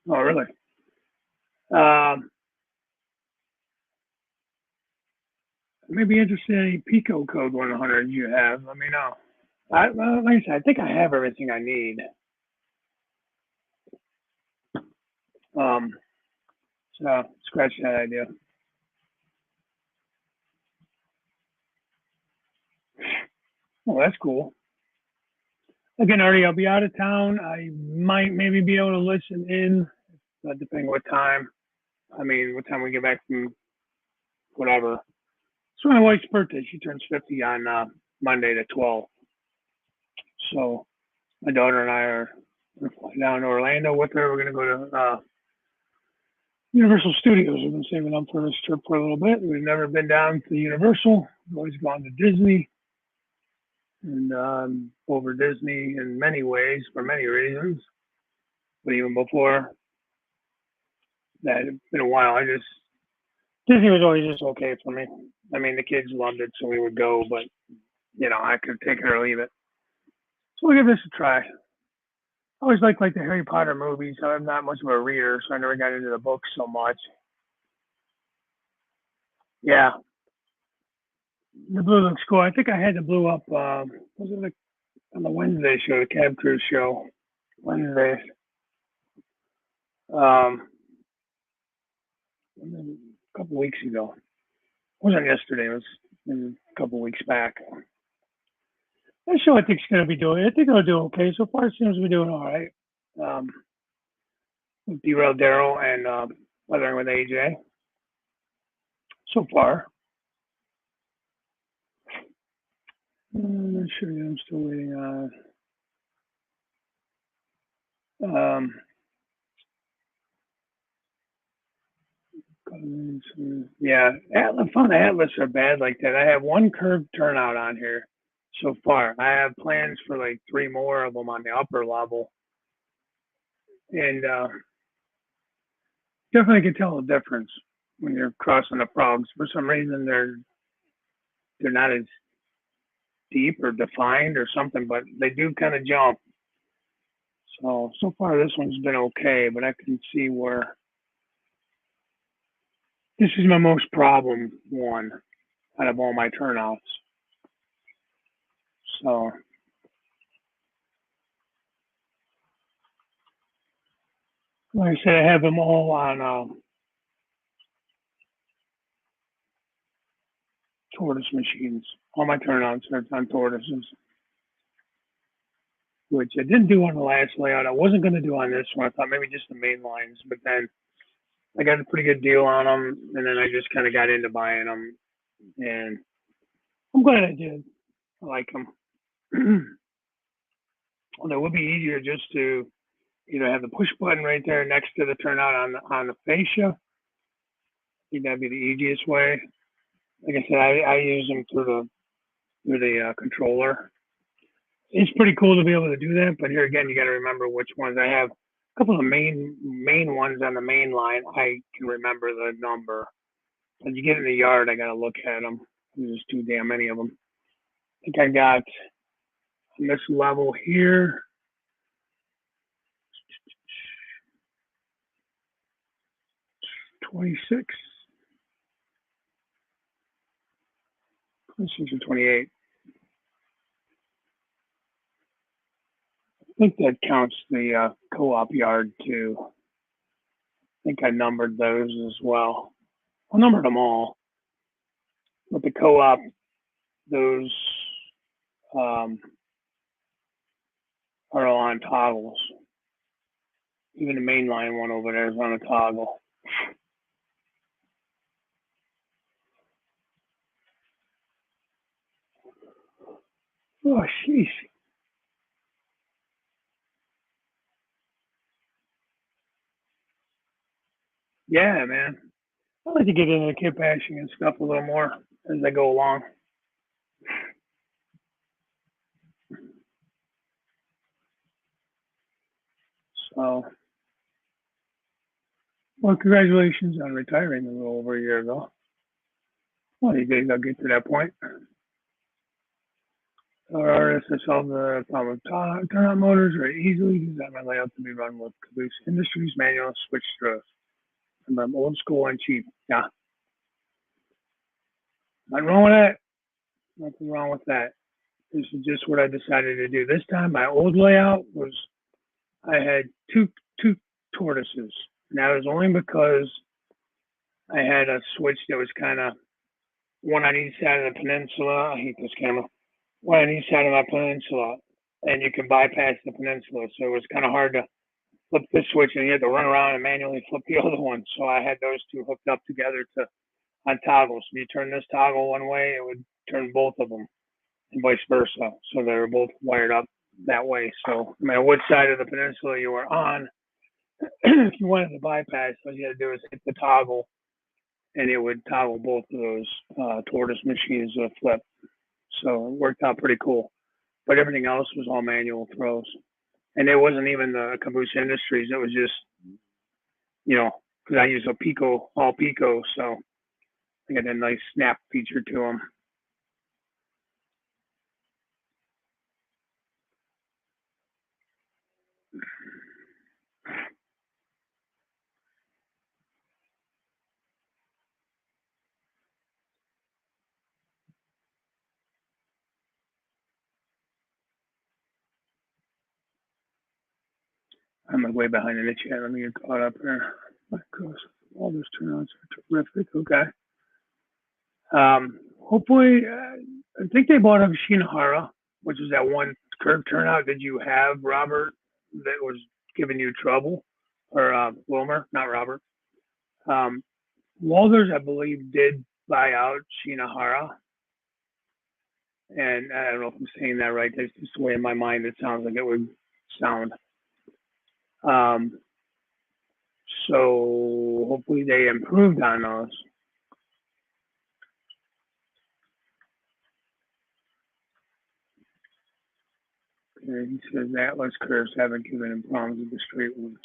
Oh, really? Um, I may be interested in any Pico Code 100 you have. Let me know. Like I said, I think I have everything I need. So scratch that idea. Well, that's cool. Again, Artie, I'll be out of town. I might maybe be able to listen in, depending what time. I mean, what time we get back from whatever. It's my wife's birthday. She turns 50 on Monday the 12th. So my daughter and I are going to fly down to Orlando with her. We're going to go to Universal Studios. We've been saving up for this trip for a little bit. We've never been down to Universal. We've always gone to Disney. And over Disney in many ways for many reasons. But even before that, it's been a while. Disney was always just okay for me. I mean, the kids loved it, so we would go, but I could take it or leave it. So we'll give this a try. I always liked the Harry Potter movies. I'm not much of a reader, so I never got into the books so much. Yeah, the blue looks cool. I think I had the blue up. Was it on the Wednesday show, the Cab Cruise show? Wednesday. A couple weeks ago. It wasn't yesterday. It was a couple weeks back. That show I think it's going to be doing. I think it'll do okay. So far, it seems to be doing all right. With Derailed Daryl and Weathering with AJ. So far. I'm not sure. I'm still waiting on. Yeah, I found the Atlas are bad like that. I have one curved turnout on here so far. I have plans for 3 more of them on the upper level, and definitely can tell the difference when you're crossing the frogs. For some reason, they're not as deep or defined or something, but they do kind of jump. So far this one's been okay, but I can see where this is my most problem one out of all my turnouts. So like I said, I have them all on tortoise machines. All my turnouts are on tortoises, which I didn't do on the last layout. I wasn't going to do on this one. I thought maybe just the main lines, but then I got a pretty good deal on them, and then I just kind of got into buying them, and I'm glad I did. I like them. Well, it would be easier just to have the push button right there next to the turnout on the fascia. I think that'd be the easiest way. Like I said, I use them through the controller. It's pretty cool to be able to do that, but here again, you got to remember which ones. I have a couple of main ones on the main line. I can remember the number. When you get in the yard, I got to look at them. There's too damn many of them. I think I got on this level here. $26 or 28. I think that counts the co-op yard too. I think I numbered those as well. I numbered them all. But the co-op, those are all on toggles. Even the mainline one over there is on a toggle. Oh, sheesh. Yeah, man. I like to get into the kit bashing and stuff a little more as I go along. So, well, congratulations on retiring a little over a year ago. Well, you guys will get to that point. Our artists have solved the problem of turnout motors very easily. Designed my layout to be run with Caboose Industries manual switch throws. I'm old school and cheap. Yeah. Nothing wrong with that. Nothing wrong with that. This is just what I decided to do. This time, my old layout was I had two tortoises. And that was only because I had a switch that was kind of one on each side of the peninsula. I hate this camera. One on each side of my peninsula, and you can bypass the peninsula. So it was kind of hard to flip this switch, and you had to run around and manually flip the other one. So I had those two hooked up together to on toggles. So you turn this toggle one way, it would turn both of them, and vice versa. So they were both wired up that way. So no matter which side of the peninsula you were on, if you wanted to bypass, all you had to do is hit the toggle, and it would toggle both of those tortoise machines to flip. So it worked out pretty cool. But everything else was all manual throws. And it wasn't even the Caboose Industries. It was just, because I use a Pico, all Pico, so I got a nice snap feature to them. I'm way behind in the chat. Let me get caught up here. My gosh, all those turnouts are terrific. Okay. Hopefully, I think they bought up Shinahara, which is that one curve turnout that you have, Robert, that was giving you trouble, or Wilmer, not Robert. Walters, I believe, did buy out Shinahara. And I don't know if I'm saying that right. That's just the way in my mind it sounds like it would sound. So hopefully they improved on those. Okay, he says Atlas curves haven't given him problems with the straight ones.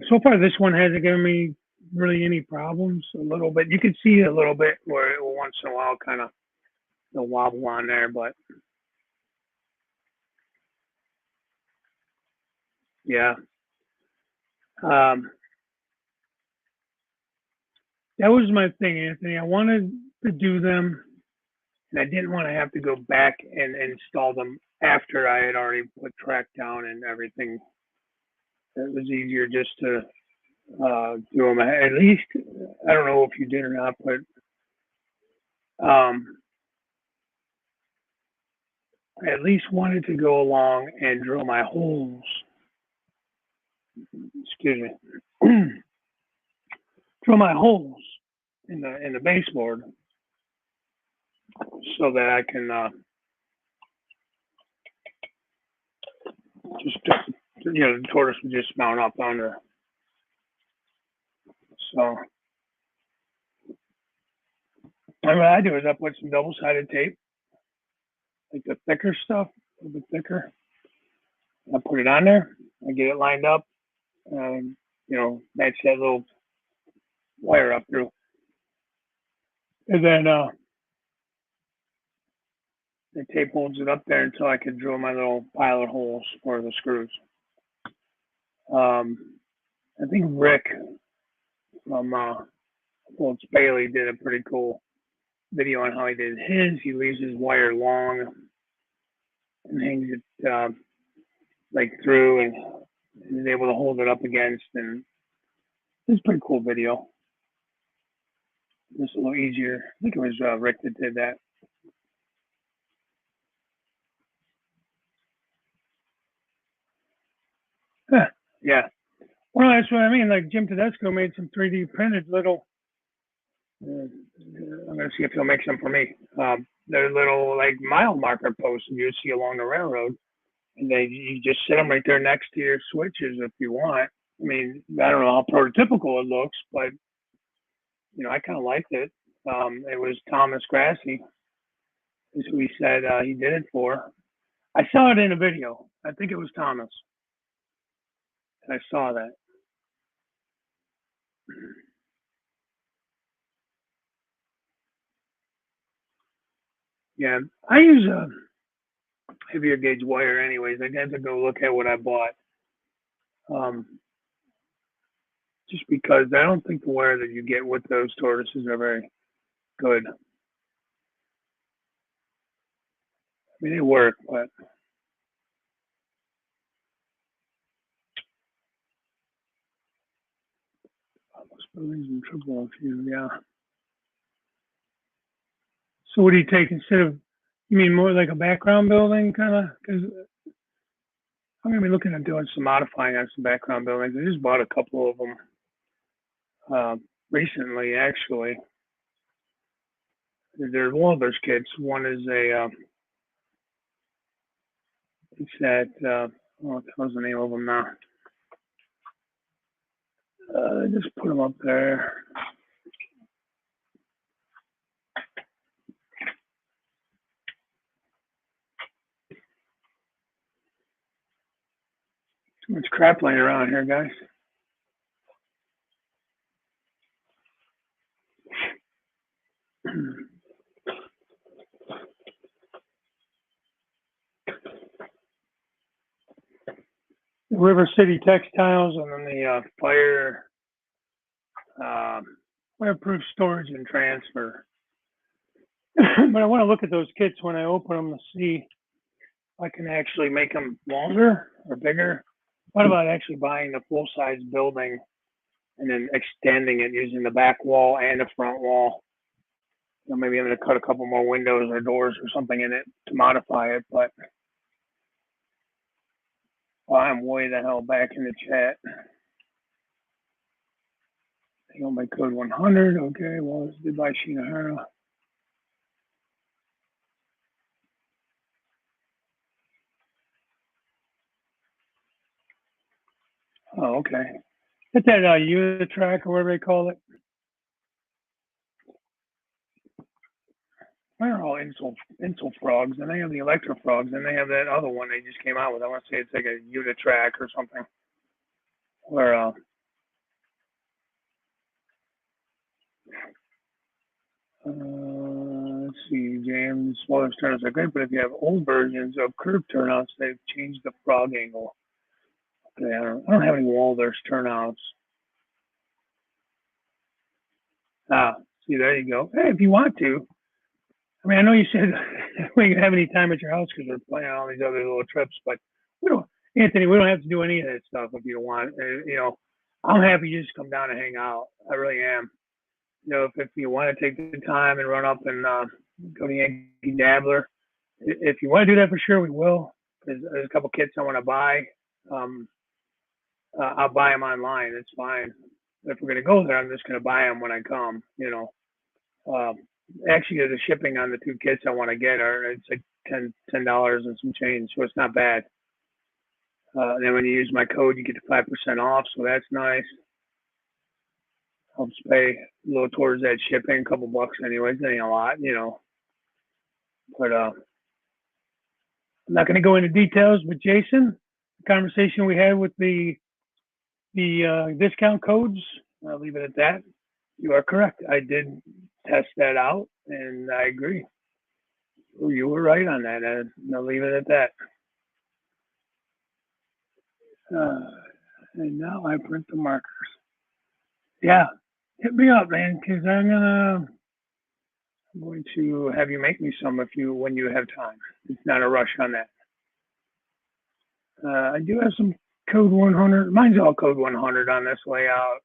So far, this one hasn't given me really any problems. A little bit, you can see a little bit where it will once in a while kind of the wobble on there, but yeah. That was my thing, Anthony. I wanted to do them, and I didn't want to have to go back and install them after I had already put track down and everything. It was easier just to do them. At least, I don't know if you did or not, but I at least wanted to go along and drill my holes. Excuse me. Drill my holes in the baseboard so that I can just the tortoise would just mount up under. So what I do is I put some double-sided tape, like the thicker stuff, a little bit thicker. I put it on there. I get it lined up. Match that little wire up through, and then the tape holds it up there until I can drill my little pilot holes for the screws. I think Rick from Bolts Bailey did a pretty cool video on how he did his. He leaves his wire long and hangs it like through and is able to hold it up against, and it's a pretty cool video. Just a little easier. I think it was Rick that did that. Huh. Yeah. Well, that's what I mean. Like Jim Tedesco made some 3D printed little. I'm gonna see if he'll make some for me. They're little like mile marker posts you see along the railroad, and you just sit them right there next to your switches if you want. I mean, I don't know how prototypical it looks, but I kind of liked it. It was Thomas Grassi, is who he said he did it for. I saw it in a video. I think it was Thomas. I saw that. Yeah, I use a heavier gauge wire anyways. I had to go look at what I bought. Just because I don't think the wire that you get with those tortoises are very good. mean, they work, but most buildings in triple view, yeah. So what do you take instead of, you mean more like a background building kind of? Because I'm going to be looking at doing some modifying on some background buildings. I just bought a couple of them recently, actually. They're Walters kits. One is a, it's that, what was the name of them now? Just put them up there. Too much crap laying around here, guys. The River City Textiles, and then the fireproof storage and transfer. But I want to look at those kits when I open them to see if I can actually make them longer or bigger. What about actually buying the full-size building and then extending it using the back wall and the front wall? You know, maybe I'm going to cut a couple more windows or doors or something in it to modify it. But I'm way the hell back in the chat. Hang on, my code 100. Okay, well, it's did by Shinahara. Oh, okay. It's that Unitrack or whatever they call it. They're all insel frogs, and they have the electro frogs, and they have that other one they just came out with. I want to say it's like a Unitrack or something. Where let's see, James, smaller turnouts are great, but if you have old versions of curved turnouts, they've changed the frog angle. Okay, I don't have any Walters turnouts. See, there you go. Hey, if you want to. I mean, I know you said we can have any time at your house because we're planning all these other little trips, but we don't, Anthony, we don't have to do any of that stuff if you don't want. You know, I'm happy you just come down and hang out. I really am. You know, if you want to take the time and run up and go to Yankee Dabbler, if you want to do that for sure, we will. There's a couple kits I want to buy. I'll buy them online. It's fine. If we're going to go there, I'm just going to buy them when I come, you know. Actually, the shipping on the two kits I want to get it's like $10 and some change, so it's not bad. And then when you use my code, you get the 5% off, so that's nice. Helps pay a little towards that shipping, a couple bucks anyways. It ain't a lot, you know. But I'm not going to go into details. But Jason, the conversation we had with the discount codes, I'll leave it at that. You are correct. I did test that out, and I agree. You were right on that. I'll leave it at that. And now I print the markers. Yeah, hit me up, man, because I'm going to have you make me some when you have time. It's not a rush on that. I do have some code 100. Mine's all code 100 on this layout.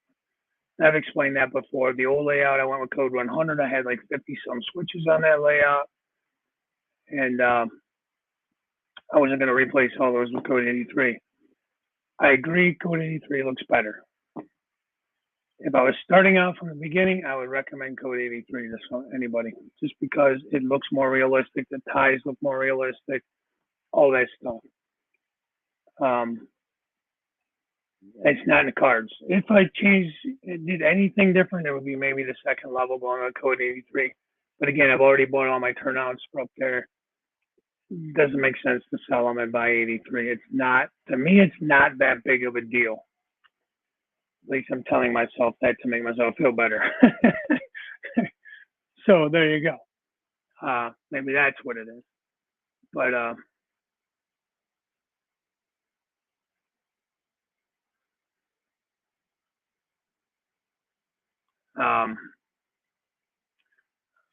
I've explained that before. The old layout, I went with code 100. I had like 50 some switches on that layout, and I wasn't going to replace all those with code 83. I agree, code 83 looks better. If I was starting out from the beginning, I would recommend code 83 to anybody, just because it looks more realistic. The ties look more realistic, all that stuff. It's not in the cards. If I did anything different, it would be maybe the second level going on code 83. But again, I've already bought all my turnouts up there. It doesn't make sense to sell them and buy 83. It's not, to me, it's not that big of a deal. At least I'm telling myself that to make myself feel better. So there you go. Maybe that's what it is. But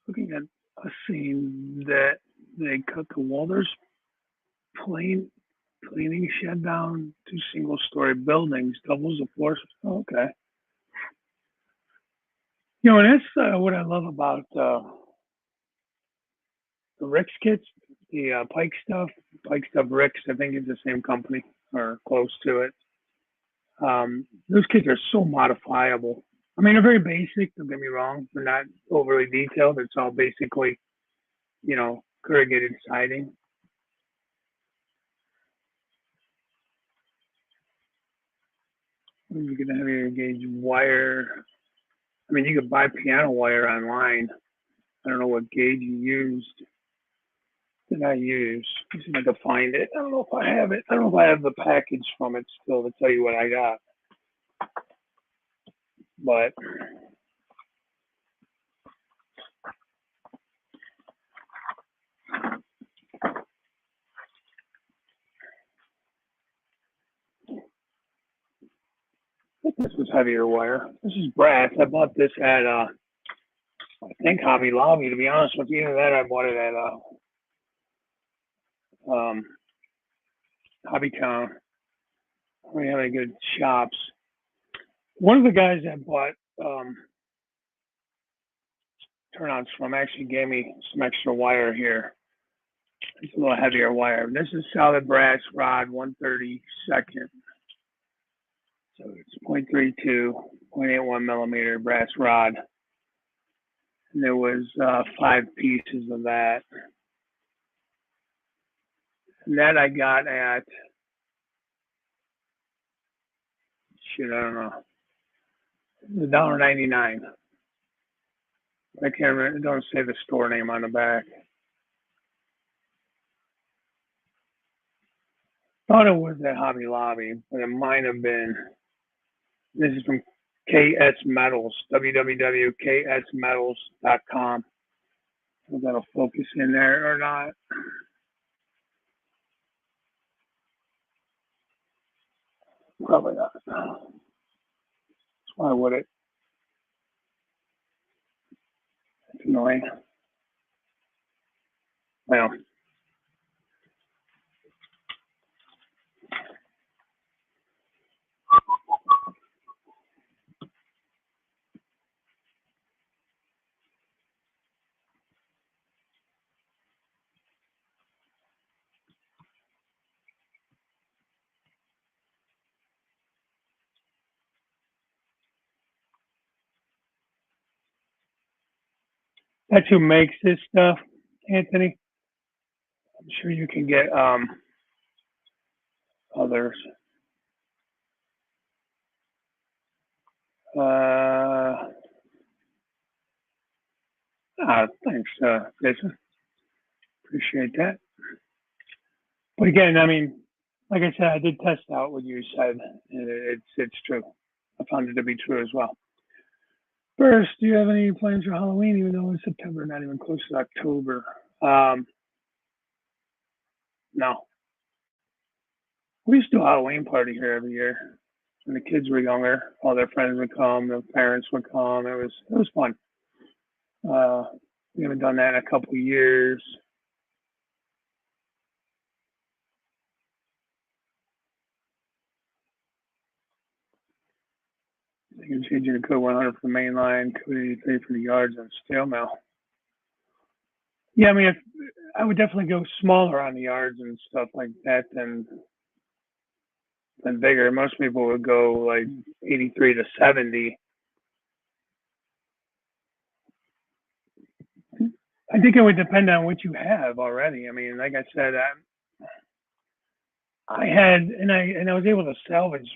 looking at a scene that They cut the Walters planing shed down, 2 single-story buildings, doubles the floor. Oh, okay. And that's what I love about the Rick's kits, the Pike stuff. Pike stuff Rick's, I think it's the same company or close to it. Those kits are so modifiable. I mean, they're very basic, don't get me wrong. They're not overly detailed. It's all basically, corrugated siding. You're going to have your gauge wire. I mean, you could buy piano wire online. I don't know what gauge you used. Did I use? Let's see if I can find it. I don't know if I have it. I don't know if I have the package from it still to tell you what I got. But this was heavier wire. This is brass. I bought this at I think Hobby Lobby, to be honest with you. Either that, I bought it at Hobby Town. We have any good shops. One of the guys that bought turnouts from actually gave me some extra wire here. It's a little heavier wire. This is solid brass rod, 1/32. So it's 0.32, 0.81 millimeter brass rod. And there was 5 pieces of that. And that I got at, I don't know, $1.99. I can't remember, it don't say the store name on the back. Thought it was at Hobby Lobby, but it might have been. This is from KS Metals, www.ksmetals.com. If that'll focus in there or not. Probably not. Why would it? It's annoying. Well, that's who makes this stuff, Anthony. I'm sure you can get others. Thanks, Jason. Appreciate that. But again, I mean, like I said, I did test out what you said. It's true. I found it to be true as well. First, do you have any plans for Halloween, even though it's September, not even close to October? No. We used to do a Halloween party here every year. When the kids were younger, all their friends would come, their parents would come. It was fun. We haven't done that in a couple of years. You can change it to code 100 for the main line, code 83 for the yards and steel mill. Yeah, I mean, I would definitely go smaller on the yards and stuff like that than bigger. Most people would go like 83 to 70. I think it would depend on what you have already. I mean, like I said, I had, and I was able to salvage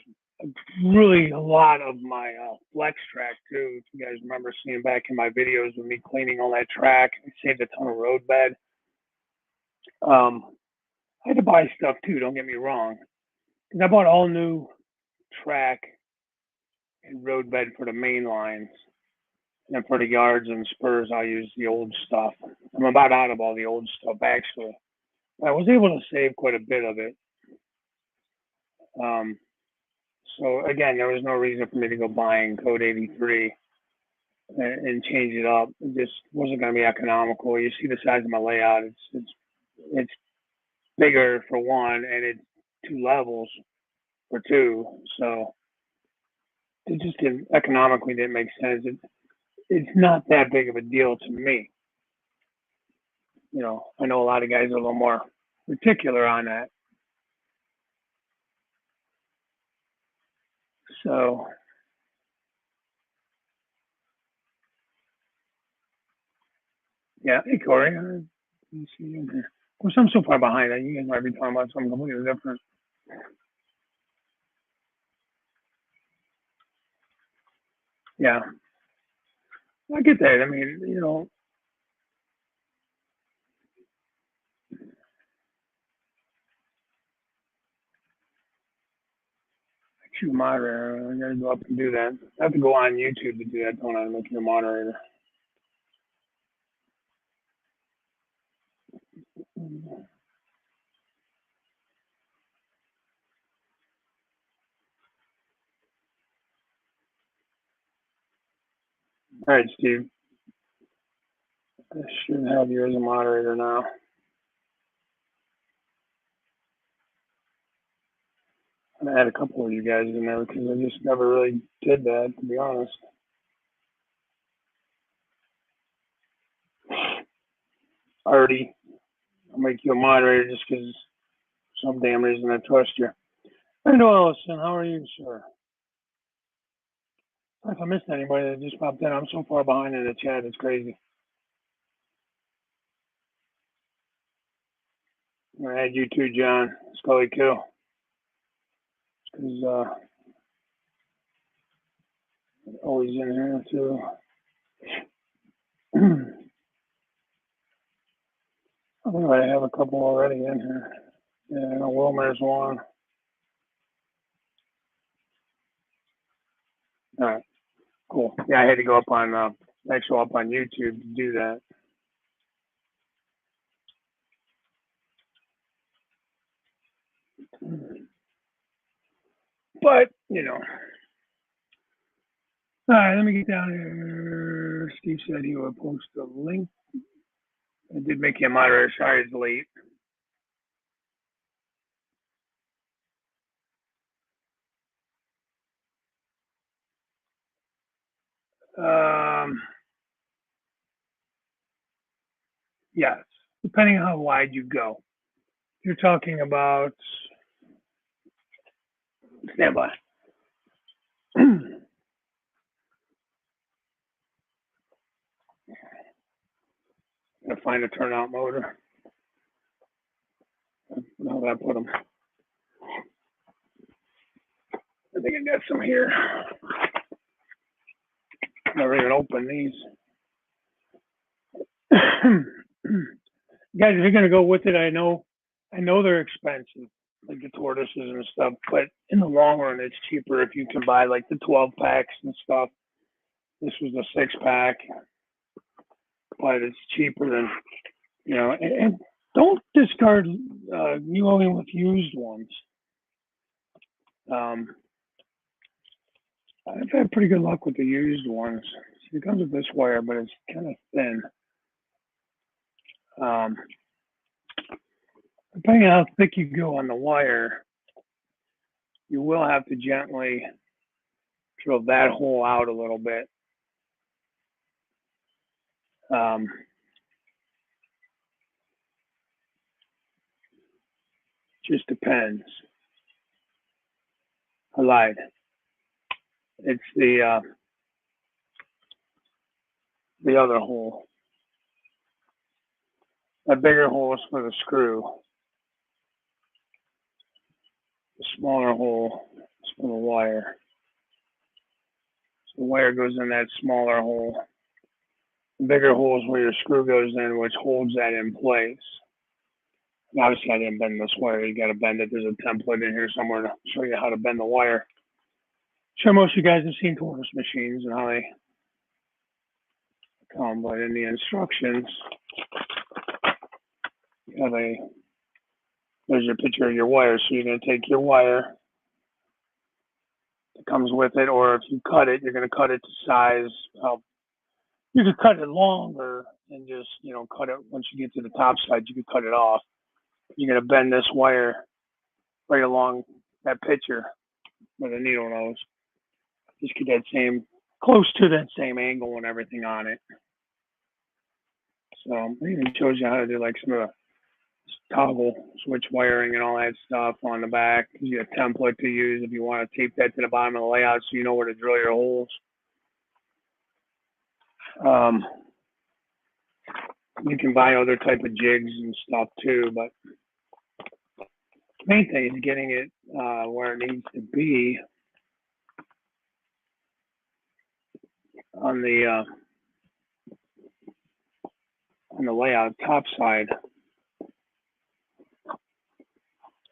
really a lot of my flex track too. If you guys remember seeing back in my videos with me cleaning all that track, I saved a ton of road bed. I had to buy stuff too. Don't get me wrong, because I bought all new track and road bed for the main lines, and for the yards and spurs, I use the old stuff. I'm about out of all the old stuff actually. I was able to save quite a bit of it. So again, there was no reason for me to go buying code 83 and change it up. It just wasn't going to be economical. You see the size of my layout; it's it's bigger for one, and it's 2 levels for two. So it just economically didn't make sense. It's not that big of a deal to me. I know a lot of guys are a little more particular on that. So yeah, hey Corey, let me see you in here. Of course, I'm so far behind that you guys might be talking about something completely different. Yeah, I get that. I mean, shoot moderator. I gotta go up and do that. I have to go on YouTube to do that, don't I? Make you a moderator. All right, Steve. I should have you as a moderator now. I'm gonna add a couple of you guys in there because I just never really did that, to be honest. Already, I'll make you a moderator just because some damn reason I trust you. I know, Allison. How are you, sir? If I missed anybody that just popped in, I'm so far behind in the chat, it's crazy. I'm gonna add you too, John. Scully Kill. Because always in here too. I think I have a couple already in here. Yeah, Wilmer's one. All right, cool. Yeah, I had to go up on actually up on YouTube to do that. But all right. Let me get down here. Steve said he would post a link. I did make you a moderator. Sorry, it's late. Yes, depending on how wide you go. You're talking about standby. Gonna find a turnout motor. How that put them? I think I got some here. Never even opened these. Guys, if you're gonna go with it, I know they're expensive, like the tortoises and stuff, but in the long run, it's cheaper if you can buy like the 12 packs and stuff. This was a 6-pack, but it's cheaper than and don't discard New Orleans with used ones. I've had pretty good luck with the used ones. It comes with this wire, but it's kind of thin. Depending on how thick you go on the wire, you will have to gently drill that hole out a little bit. Just depends. I lied. It's the other hole. That bigger hole is for the screw. The smaller hole is for the wire. So the wire goes in that smaller hole. The bigger hole is where your screw goes in, which holds that in place. And obviously, I didn't bend this wire. You got to bend it. There's a template in here somewhere to show you how to bend the wire. I'm sure most of you guys have seen tortoise machines and how they come, but in the instructions, there's your picture of your wire. So you're going to take your wire that comes with it, or if you cut it, you're going to cut it to size. You could cut it longer and just, cut it once you get to the top side, you could cut it off. you're going to bend this wire right along that picture with a needle nose. Just get that same, close to that same angle and everything on it. So it even shows you how to do like some of the toggle switch wiring and all that stuff on the back. Gives you a template to use if you want to tape that to the bottom of the layout so you know where to drill your holes. You can buy other type of jigs and stuff too, but the main thing is getting it where it needs to be on the layout top side.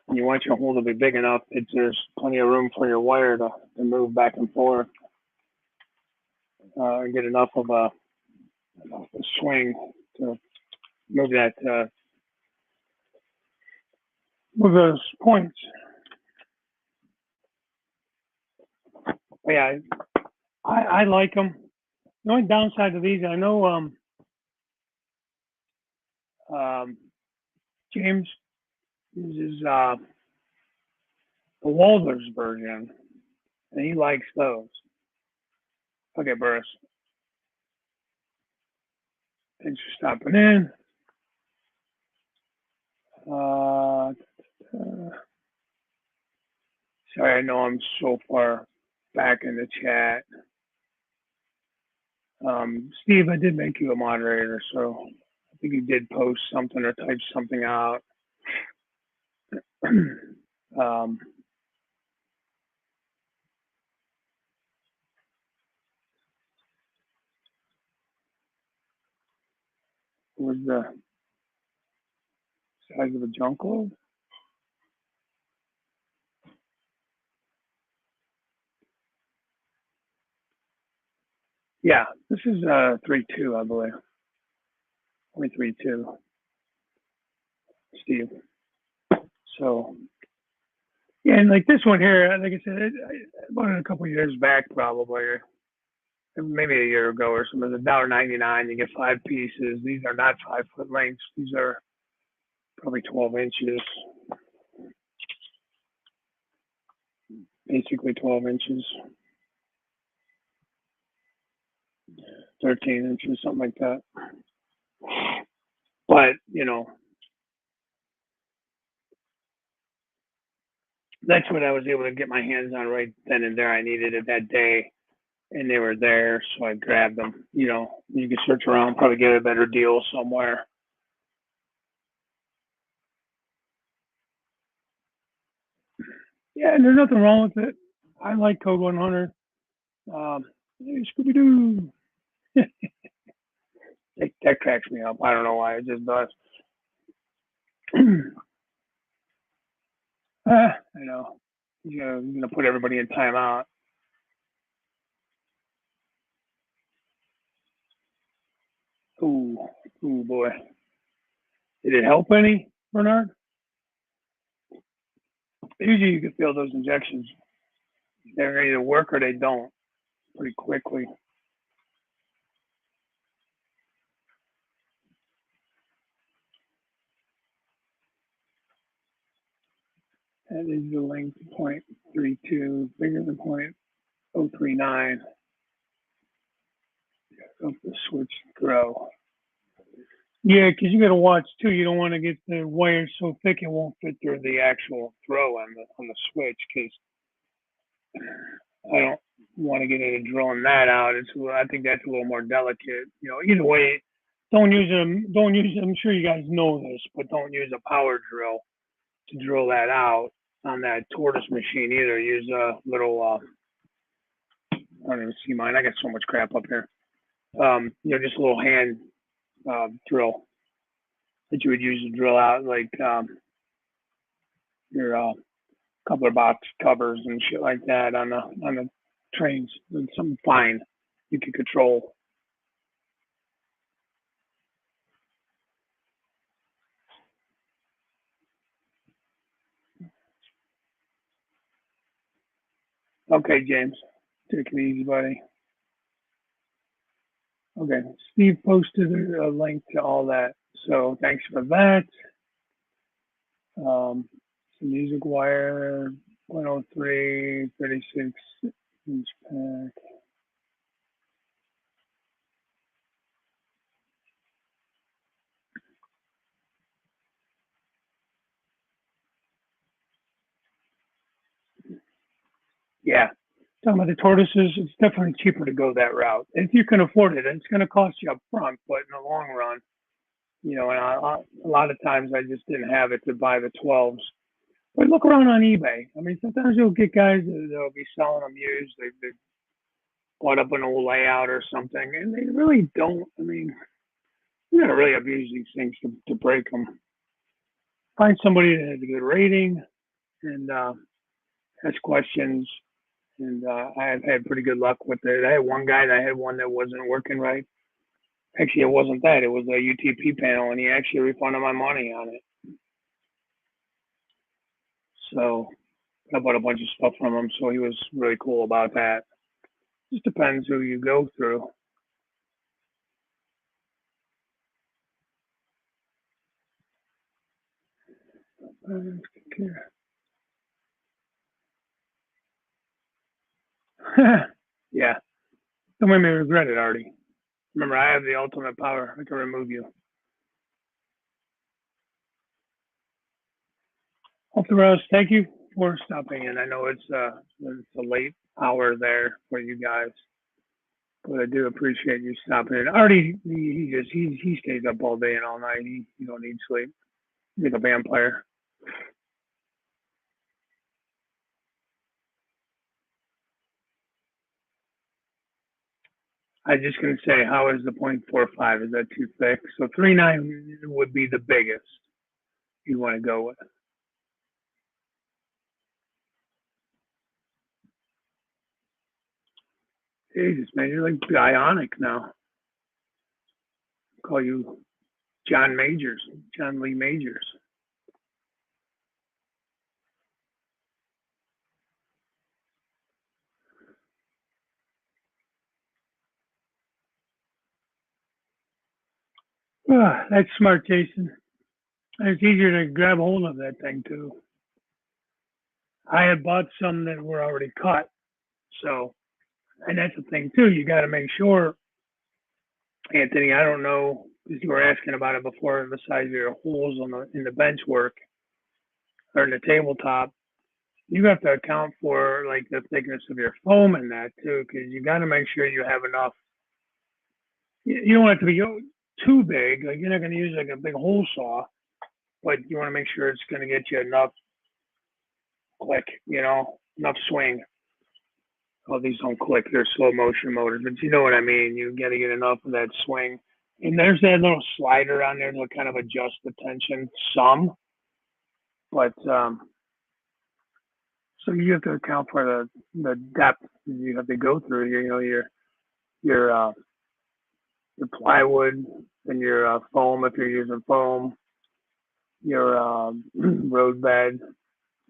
And you want your hole to be big enough that there's plenty of room for your wire to move back and forth and get enough of a swing to move that move those points. But yeah, I like them. The only downside to these, I know James uses the Walters version, and he likes those. Okay, Burris. Thanks for stopping in. Sorry, I know I'm so far back in the chat. Steve, I did make you a moderator, so I think you did post something or type something out. Was the size of a junk load? Yeah, this is 3.2, I believe. Only 3.2, Steve. So, yeah, and like this one here, like I said, I bought it a couple of years back, probably, or maybe a year ago or something. It's $1.99. You get 5 pieces. These are not 5-foot lengths. These are probably 12 inches. Basically 12 inches. 13 inches, something like that. But, you know, that's what I was able to get my hands on right then and there. I needed it that day, and they were there, so I grabbed them. You know, you can search around, probably get a better deal somewhere. Yeah, and there's nothing wrong with it. I like Code 100. Hey, Scooby-Doo. That cracks me up. I don't know why. It just does. I know. You're gonna put everybody in timeout. Ooh, boy. Did it help any, Bernard? Usually you can feel those injections. They're either work or they don't pretty quickly. That is the length 0.32, bigger than 0.039 of the switch throw. Yeah, because you got to watch too. You don't want to get the wire so thick it won't fit through the actual throw on the switch. Because I don't want to get into drilling that out. I think that's a little more delicate. You know, either way, don't use them. Don't use. I'm sure you guys know this, but don't use a power drill to drill that out on that tortoise machine either. Use a little. I don't even see mine. I got so much crap up here. You know, just a little hand drill that you would use to drill out like your coupler box covers and shit like that on the trains. And something fine you can control. Okay, James, take it easy, buddy. Okay, Steve posted a link to all that, so thanks for that. Some music wire, 103, 36-inch pack. Yeah. Talking about the tortoises, it's definitely cheaper to go that route. If you can afford it, it's going to cost you up front, but in the long run, and a lot of times I just didn't have it to buy the 12s. But look around on eBay. I mean, sometimes you'll get guys that'll be selling them used. They bought up an old layout or something, and they really don't. I mean, you got to really abuse these things to break them. Find somebody that has a good rating and ask questions. And I've had pretty good luck with it. I had one guy that had one that wasn't working right. Actually, it wasn't that. It was a UTP panel, and he actually refunded my money on it. So I bought a bunch of stuff from him, so he was really cool about that. Just depends who you go through. Yeah, don't make me regret it, Artie. Remember, I have the ultimate power. I can remove you. Off the roast, thank you for stopping in. I know it's a late hour there for you guys, but I do appreciate you stopping in. Artie, he stays up all day and all night. He don't need sleep. He's like a vampire. I just gonna say, how is the 0.45? Is that too thick? So 3.9 would be the biggest you want to go with. Jesus, man, you're like bionic now. Call you John Majors, John Lee Majors. That's smart, Jason. It's easier to grab hold of that thing too. I had bought some that were already cut, so and that's the thing too. You got to make sure, Anthony. I don't know because you were asking about it before. The size of your holes on the in the bench work or in the tabletop, you have to account for like the thickness of your foam in that too, because you got to make sure you have enough. You don't want it to be too big. Like you're not going to use like a big hole saw, but you want to make sure it's going to get you enough click, enough swing. Oh, these don't click. They're slow motion motors, but you know what I mean. You got to get enough of that swing. And there's that little slider on there to kind of adjust the tension some, but so you have to account for the depth you have to go through. Your your plywood and your foam if you're using foam, your road bed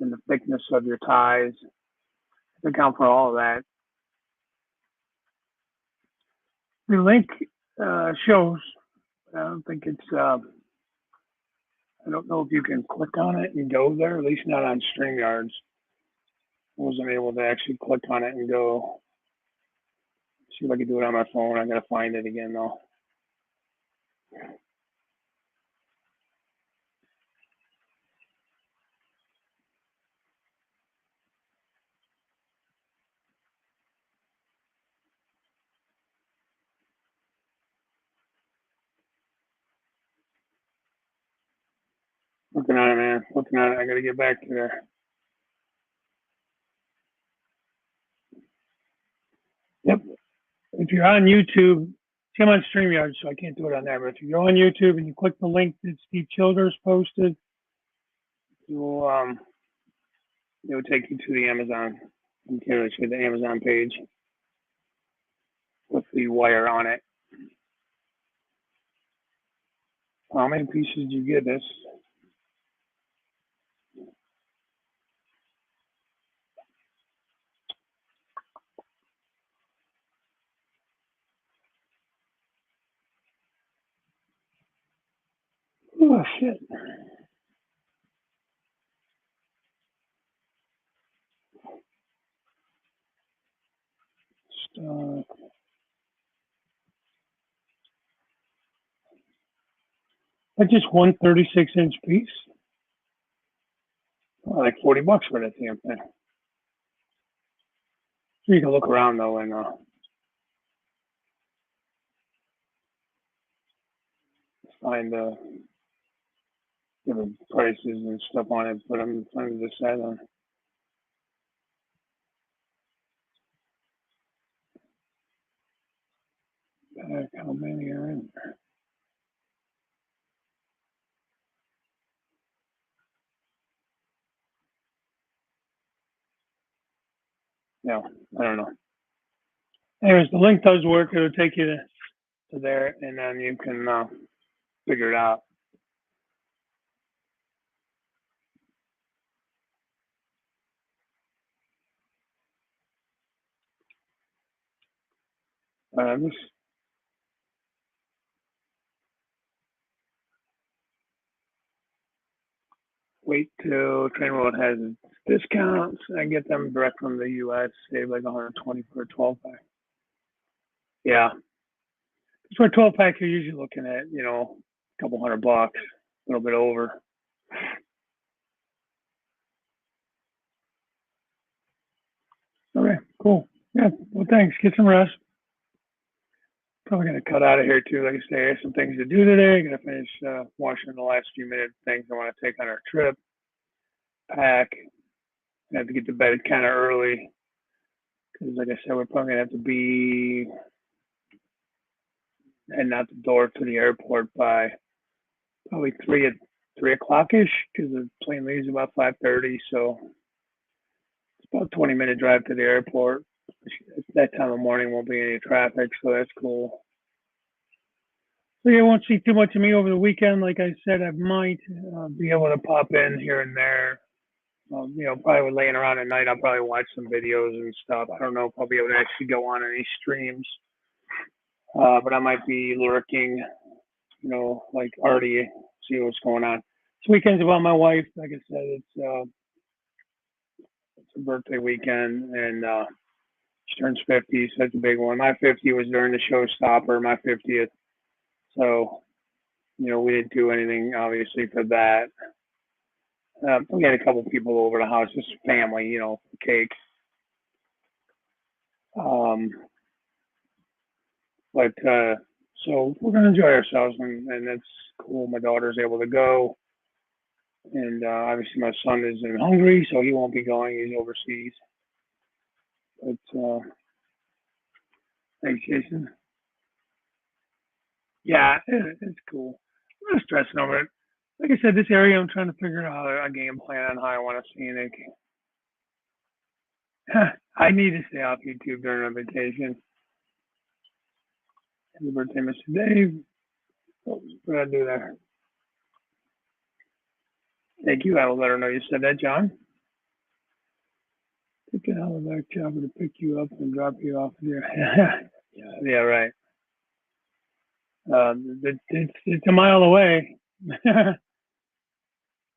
and the thickness of your ties. Account for all of that. The link shows. I don't think it's. I don't know if you can click on it and go there. At least not on StreamYards. I wasn't able to actually click on it and go. See if I can do it on my phone. I gotta find it again though. Looking on it, man. Looking on it. I gotta get back to there. Yep. If you're on YouTube, see, I'm on StreamYard, so I can't do it on there. But if you go on YouTube and you click the link that Steve Childers posted, you'll it'll take you to the Amazon. You can really see the Amazon page with the wire on it. How many pieces did you get this? Oh shit. That's just one 36-inch piece. Well, like $40 for that damn thing. So you can look around though and find different prices and stuff on it, but I'm trying to decide on how many are in there. No, I don't know. Anyways, the link does work. It'll take you to there, and then you can figure it out. Just wait till Train World has discounts. I get them direct from the U.S. Save like 120 for a 12-pack. Yeah, for a 12-pack, you're usually looking at a couple $100, a little bit over. Okay, cool. Yeah, well, thanks. Get some rest. Probably gonna cut out of here too. Like I say, I have some things to do today. Gonna finish washing the last few minutes things I want to take on our trip. Pack. I have to get to bed kind of early because, like I said, we're probably gonna have to be heading out the door to the airport by probably 3 o'clock ish because the plane leaves about 5:30. So it's about a 20-minute drive to the airport. At that time of morning won't be any traffic, so that's cool. So you won't see too much of me over the weekend. Like I said, I might be able to pop in here and there. Probably laying around at night, I'll probably watch some videos and stuff. I don't know if I'll be able to actually go on any streams, but I might be lurking, like already see what's going on. This weekend's about my wife. Like I said, it's a birthday weekend, and she turns 50, so that's a big one. My 50 was during the showstopper, my 50th. So, we didn't do anything, obviously, for that. We had a couple people over the house, just family, cake. But so we're going to enjoy ourselves, and that's cool. My daughter's able to go. And obviously, my son is in Hungary, so he won't be going. He's overseas. But thanks, Jason. Yeah, it's cool. I'm not stressing over it. Like I said, this area, I'm trying to figure out a game plan on how I want to scenic. I need to stay off YouTube during my vacation. Happy birthday, Mr. Dave. What did I do there? Thank you. I will let her know you said that, John. Take a hell of a chopper to pick you up and drop you off here. Yeah, right. It's a mile away.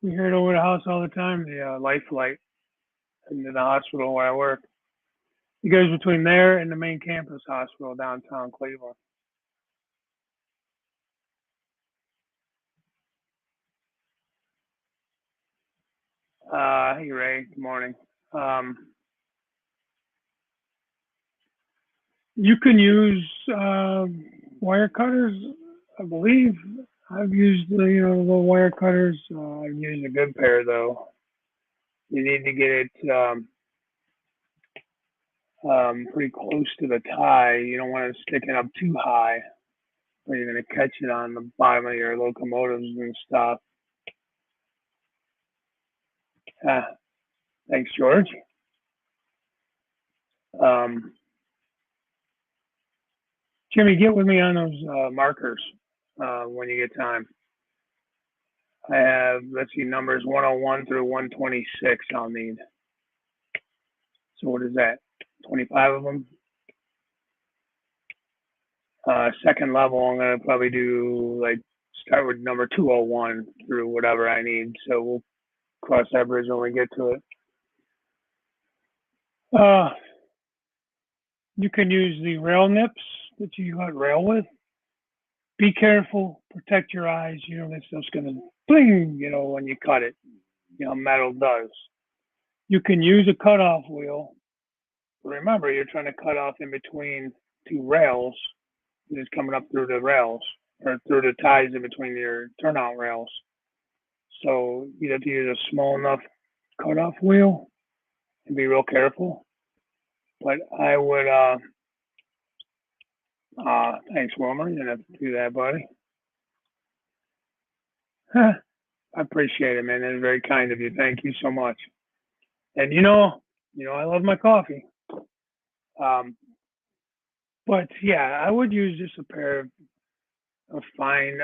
We hear it over the house all the time. The life flight into the hospital where I work. It goes between there and the main campus hospital downtown Cleveland. Hey Ray, good morning. You can use wire cutters, I believe. I've used the little wire cutters. I've used a good pair though. You need to get it pretty close to the tie. You don't want it sticking up too high, or you're going to catch it on the bottom of your locomotives and stuff. Thanks, George. Jimmy, get with me on those markers when you get time. I have, let's see, numbers 101 through 126 I'll need. So what is that? 25 of them? Second level, I'm going to probably do, start with number 201 through whatever I need. So we'll cross that bridge when we get to it. You can use the rail nips that you cut rail with. Be careful, protect your eyes. That stuff's gonna bling, when you cut it. Metal does. You can use a cutoff wheel. Remember, you're trying to cut off in between two rails. It's coming up through the rails or through the ties in between your turnout rails. So you have to use a small enough cutoff wheel and be real careful. But I would, thanks, Wilmer. You didn't have to do that, buddy. I appreciate it, man. That's very kind of you. Thank you so much. And I love my coffee. But yeah, I would use just a pair of fine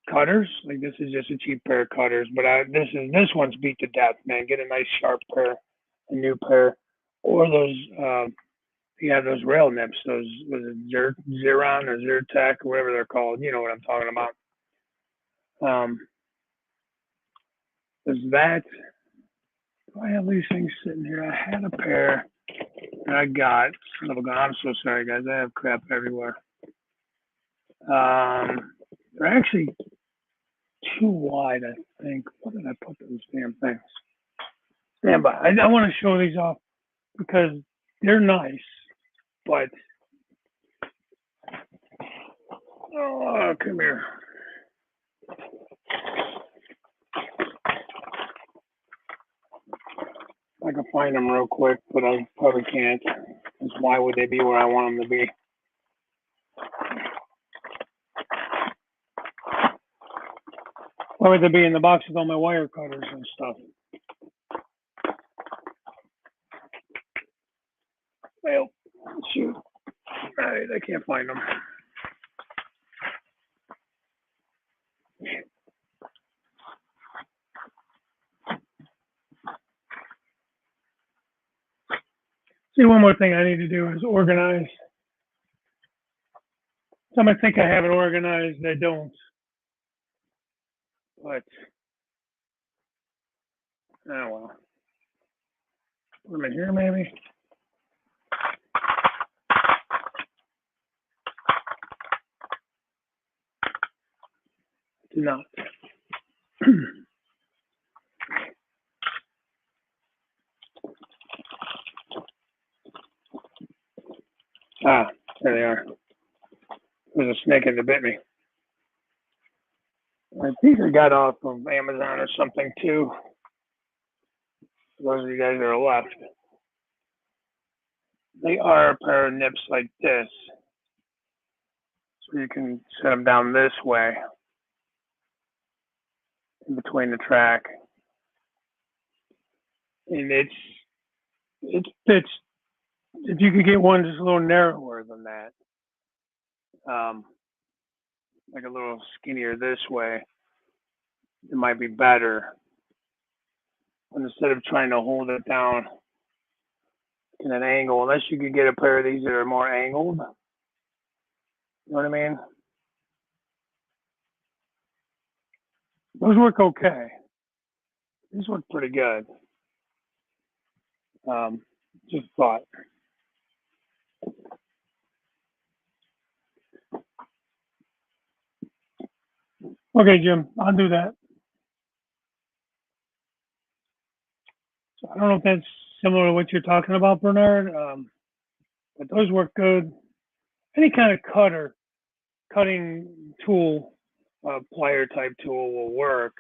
cutters. Like this is just a cheap pair of cutters, but this one's beat to death, man. Get a nice sharp pair, a new pair, or those those rail nips. Those was it Xeron or Zyrtec or whatever they're called. You know what I'm talking about. There's that. Do I have these things sitting here? I had a pair that I got. I'm so sorry, guys. I have crap everywhere. They're actually too wide, I think. What did I put those damn things? Stand by. I want to show these off because they're nice, but oh, come here. I can find them real quick, but I probably can't. Because why would they be where I want them to be? Why would they be in the box with all my wire cutters and stuff? Well, shoot. All right, I can't find them. See, one more thing I need to do is organize. Some I think I have it organized, I don't. But, oh well. Put them in here, maybe. Do not. Ah, there they are. There's a snake that bit me. I think I got off of Amazon or something too. For those of you guys that are left. They are a pair of nips like this. So you can set them down this way in between the track. And it fits. If you could get one just a little narrower than that, like a little skinnier this way, it might be better. And instead of trying to hold it down in an angle, unless you could get a pair of these that are more angled. You know what I mean? Those work okay. These work pretty good. Just thought. Okay, Jim, I'll do that. So I don't know if that's similar to what you're talking about, Bernard, but those work good. Any kind of cutting tool, plier type tool will work.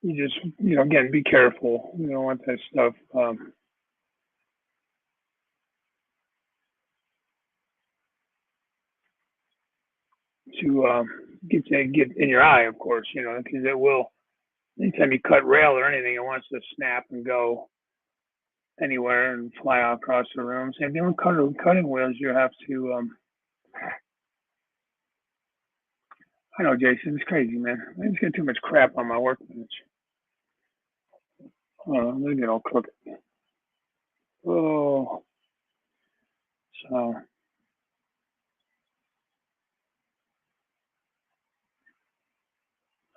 You just, again, be careful. You don't want that stuff. To get in your eye, of course, because it will. Anytime you cut rail or anything, it wants to snap and go anywhere and fly out across the room. Same thing with cutting wheels. You have to. I know, Jason. It's crazy, man. I just got too much crap on my workbench. Oh, let me get all crooked. Oh, so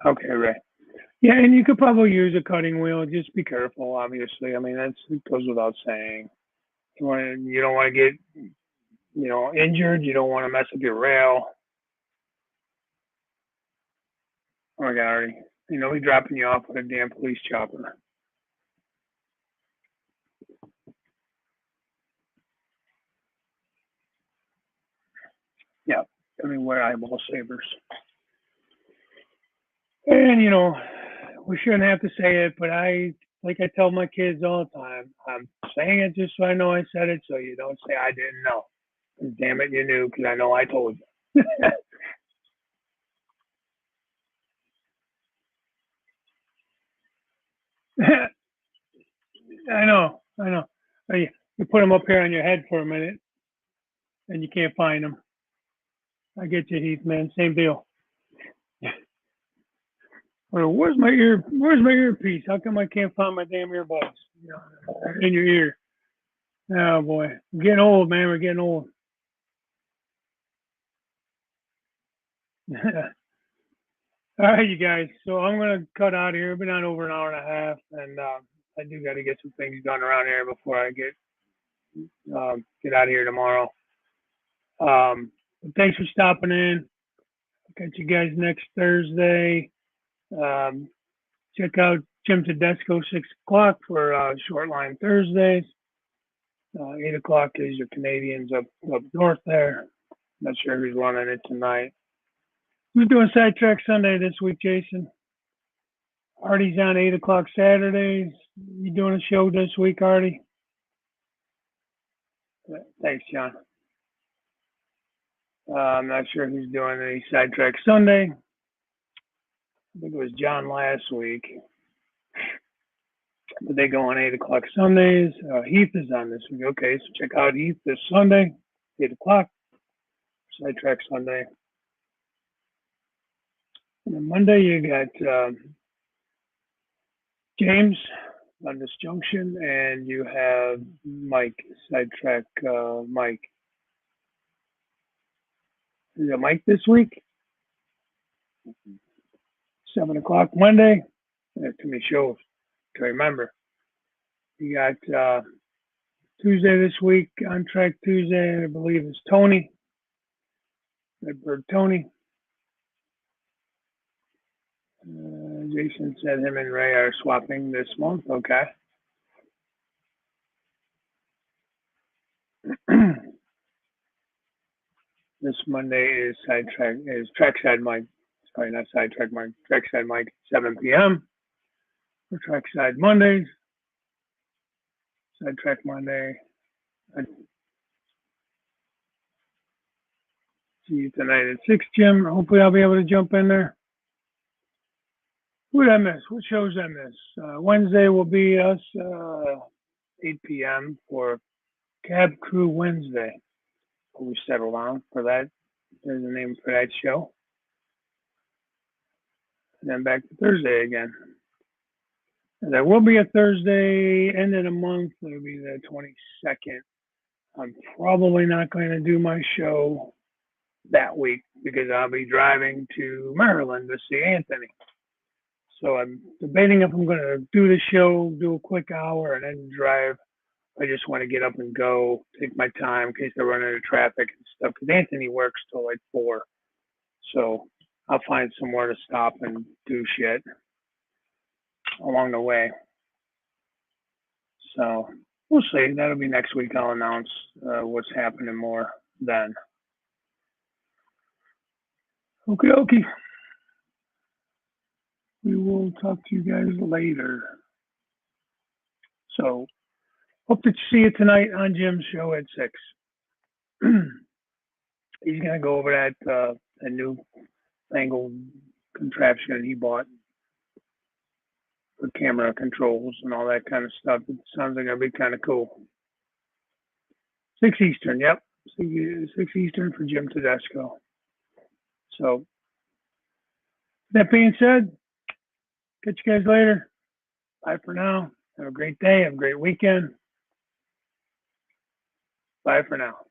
okay, right. Yeah, and you could probably use a cutting wheel. Just be careful, obviously. I mean, it goes without saying. You don't want to get injured. You don't want to mess up your rail. Oh my God, Artie. He's dropping you off with a damn police chopper. Yeah, I mean, wear eyeball sabers. And we shouldn't have to say it, but like I tell my kids all the time, I'm saying it just so I know I said it, so you don't say I didn't know. Damn it, you knew because I know I told you. I know. You put them up here on your head for a minute, and you can't find them. I get you, Heath, man. Same deal. Where's my ear? Where's my earpiece? How come I can't find my damn earbuds? In your ear. Oh boy, we're getting old, man. We're getting old. All right, you guys. So I'm gonna cut out here. We've been on over an hour and a half, and I do got to get some things done around here before I get out of here tomorrow. Thanks for stopping in. Catch you guys next Thursday. Um, check out Jim Tedesco 6 o'clock for Short Line Thursdays. 8 o'clock is your Canadians up north there. Not sure who's running it tonight. Who's doing Sidetrack Sunday this week, Jason? Artie's on 8 o'clock Saturdays. You doing a show this week, Artie? Thanks, John. I'm not sure who's doing any Sidetrack Sunday. I think it was John last week. But they go on 8 o'clock Sundays. Heath is on this week. Okay, so check out Heath this Sunday, 8 o'clock. Sidetrack Sunday. And then Monday you got James on this junction, and you have Mike, Sidetrack Mike. Is it Mike this week? 7 o'clock Monday. There's too many shows to remember. You got Tuesday this week, On Track Tuesday, I believe is Tony, Redbird Tony. Jason said him and Ray are swapping this month. Okay. This Monday is Trackside Mike. Sorry, not Sidetrack Mike. Trackside Mike, 7 p.m. for Trackside Mondays. Sidetrack Monday. I see you tonight at 6, Jim. Hopefully I'll be able to jump in there. What did I miss? What shows I miss? Wednesday will be us, 8 p.m. for Cab Crew Wednesday. We settled on for that. There's a name for that show. And then back to Thursday again. And there will be a Thursday end of the month. It'll be the 22nd. I'm probably not going to do my show that week because I'll be driving to Maryland to see Anthony. So I'm debating if I'm going to do the show, do a quick hour, and then drive. I just want to get up and go, take my time in case I run into traffic and stuff. Because Anthony works till like 4. So I'll find somewhere to stop and do shit along the way. So we'll see. That'll be next week. I'll announce what's happening more then. Okie dokie. We will talk to you guys later. So hope to see you tonight on Jim's show at 6. He's going to go over that new angled contraption he bought for camera controls and all that kind of stuff. It sounds like it'll be kind of cool. 6 Eastern, yep. 6 Eastern for Jim Tedesco. So, that being said, catch you guys later. Bye for now. Have a great day. Have a great weekend. Bye for now.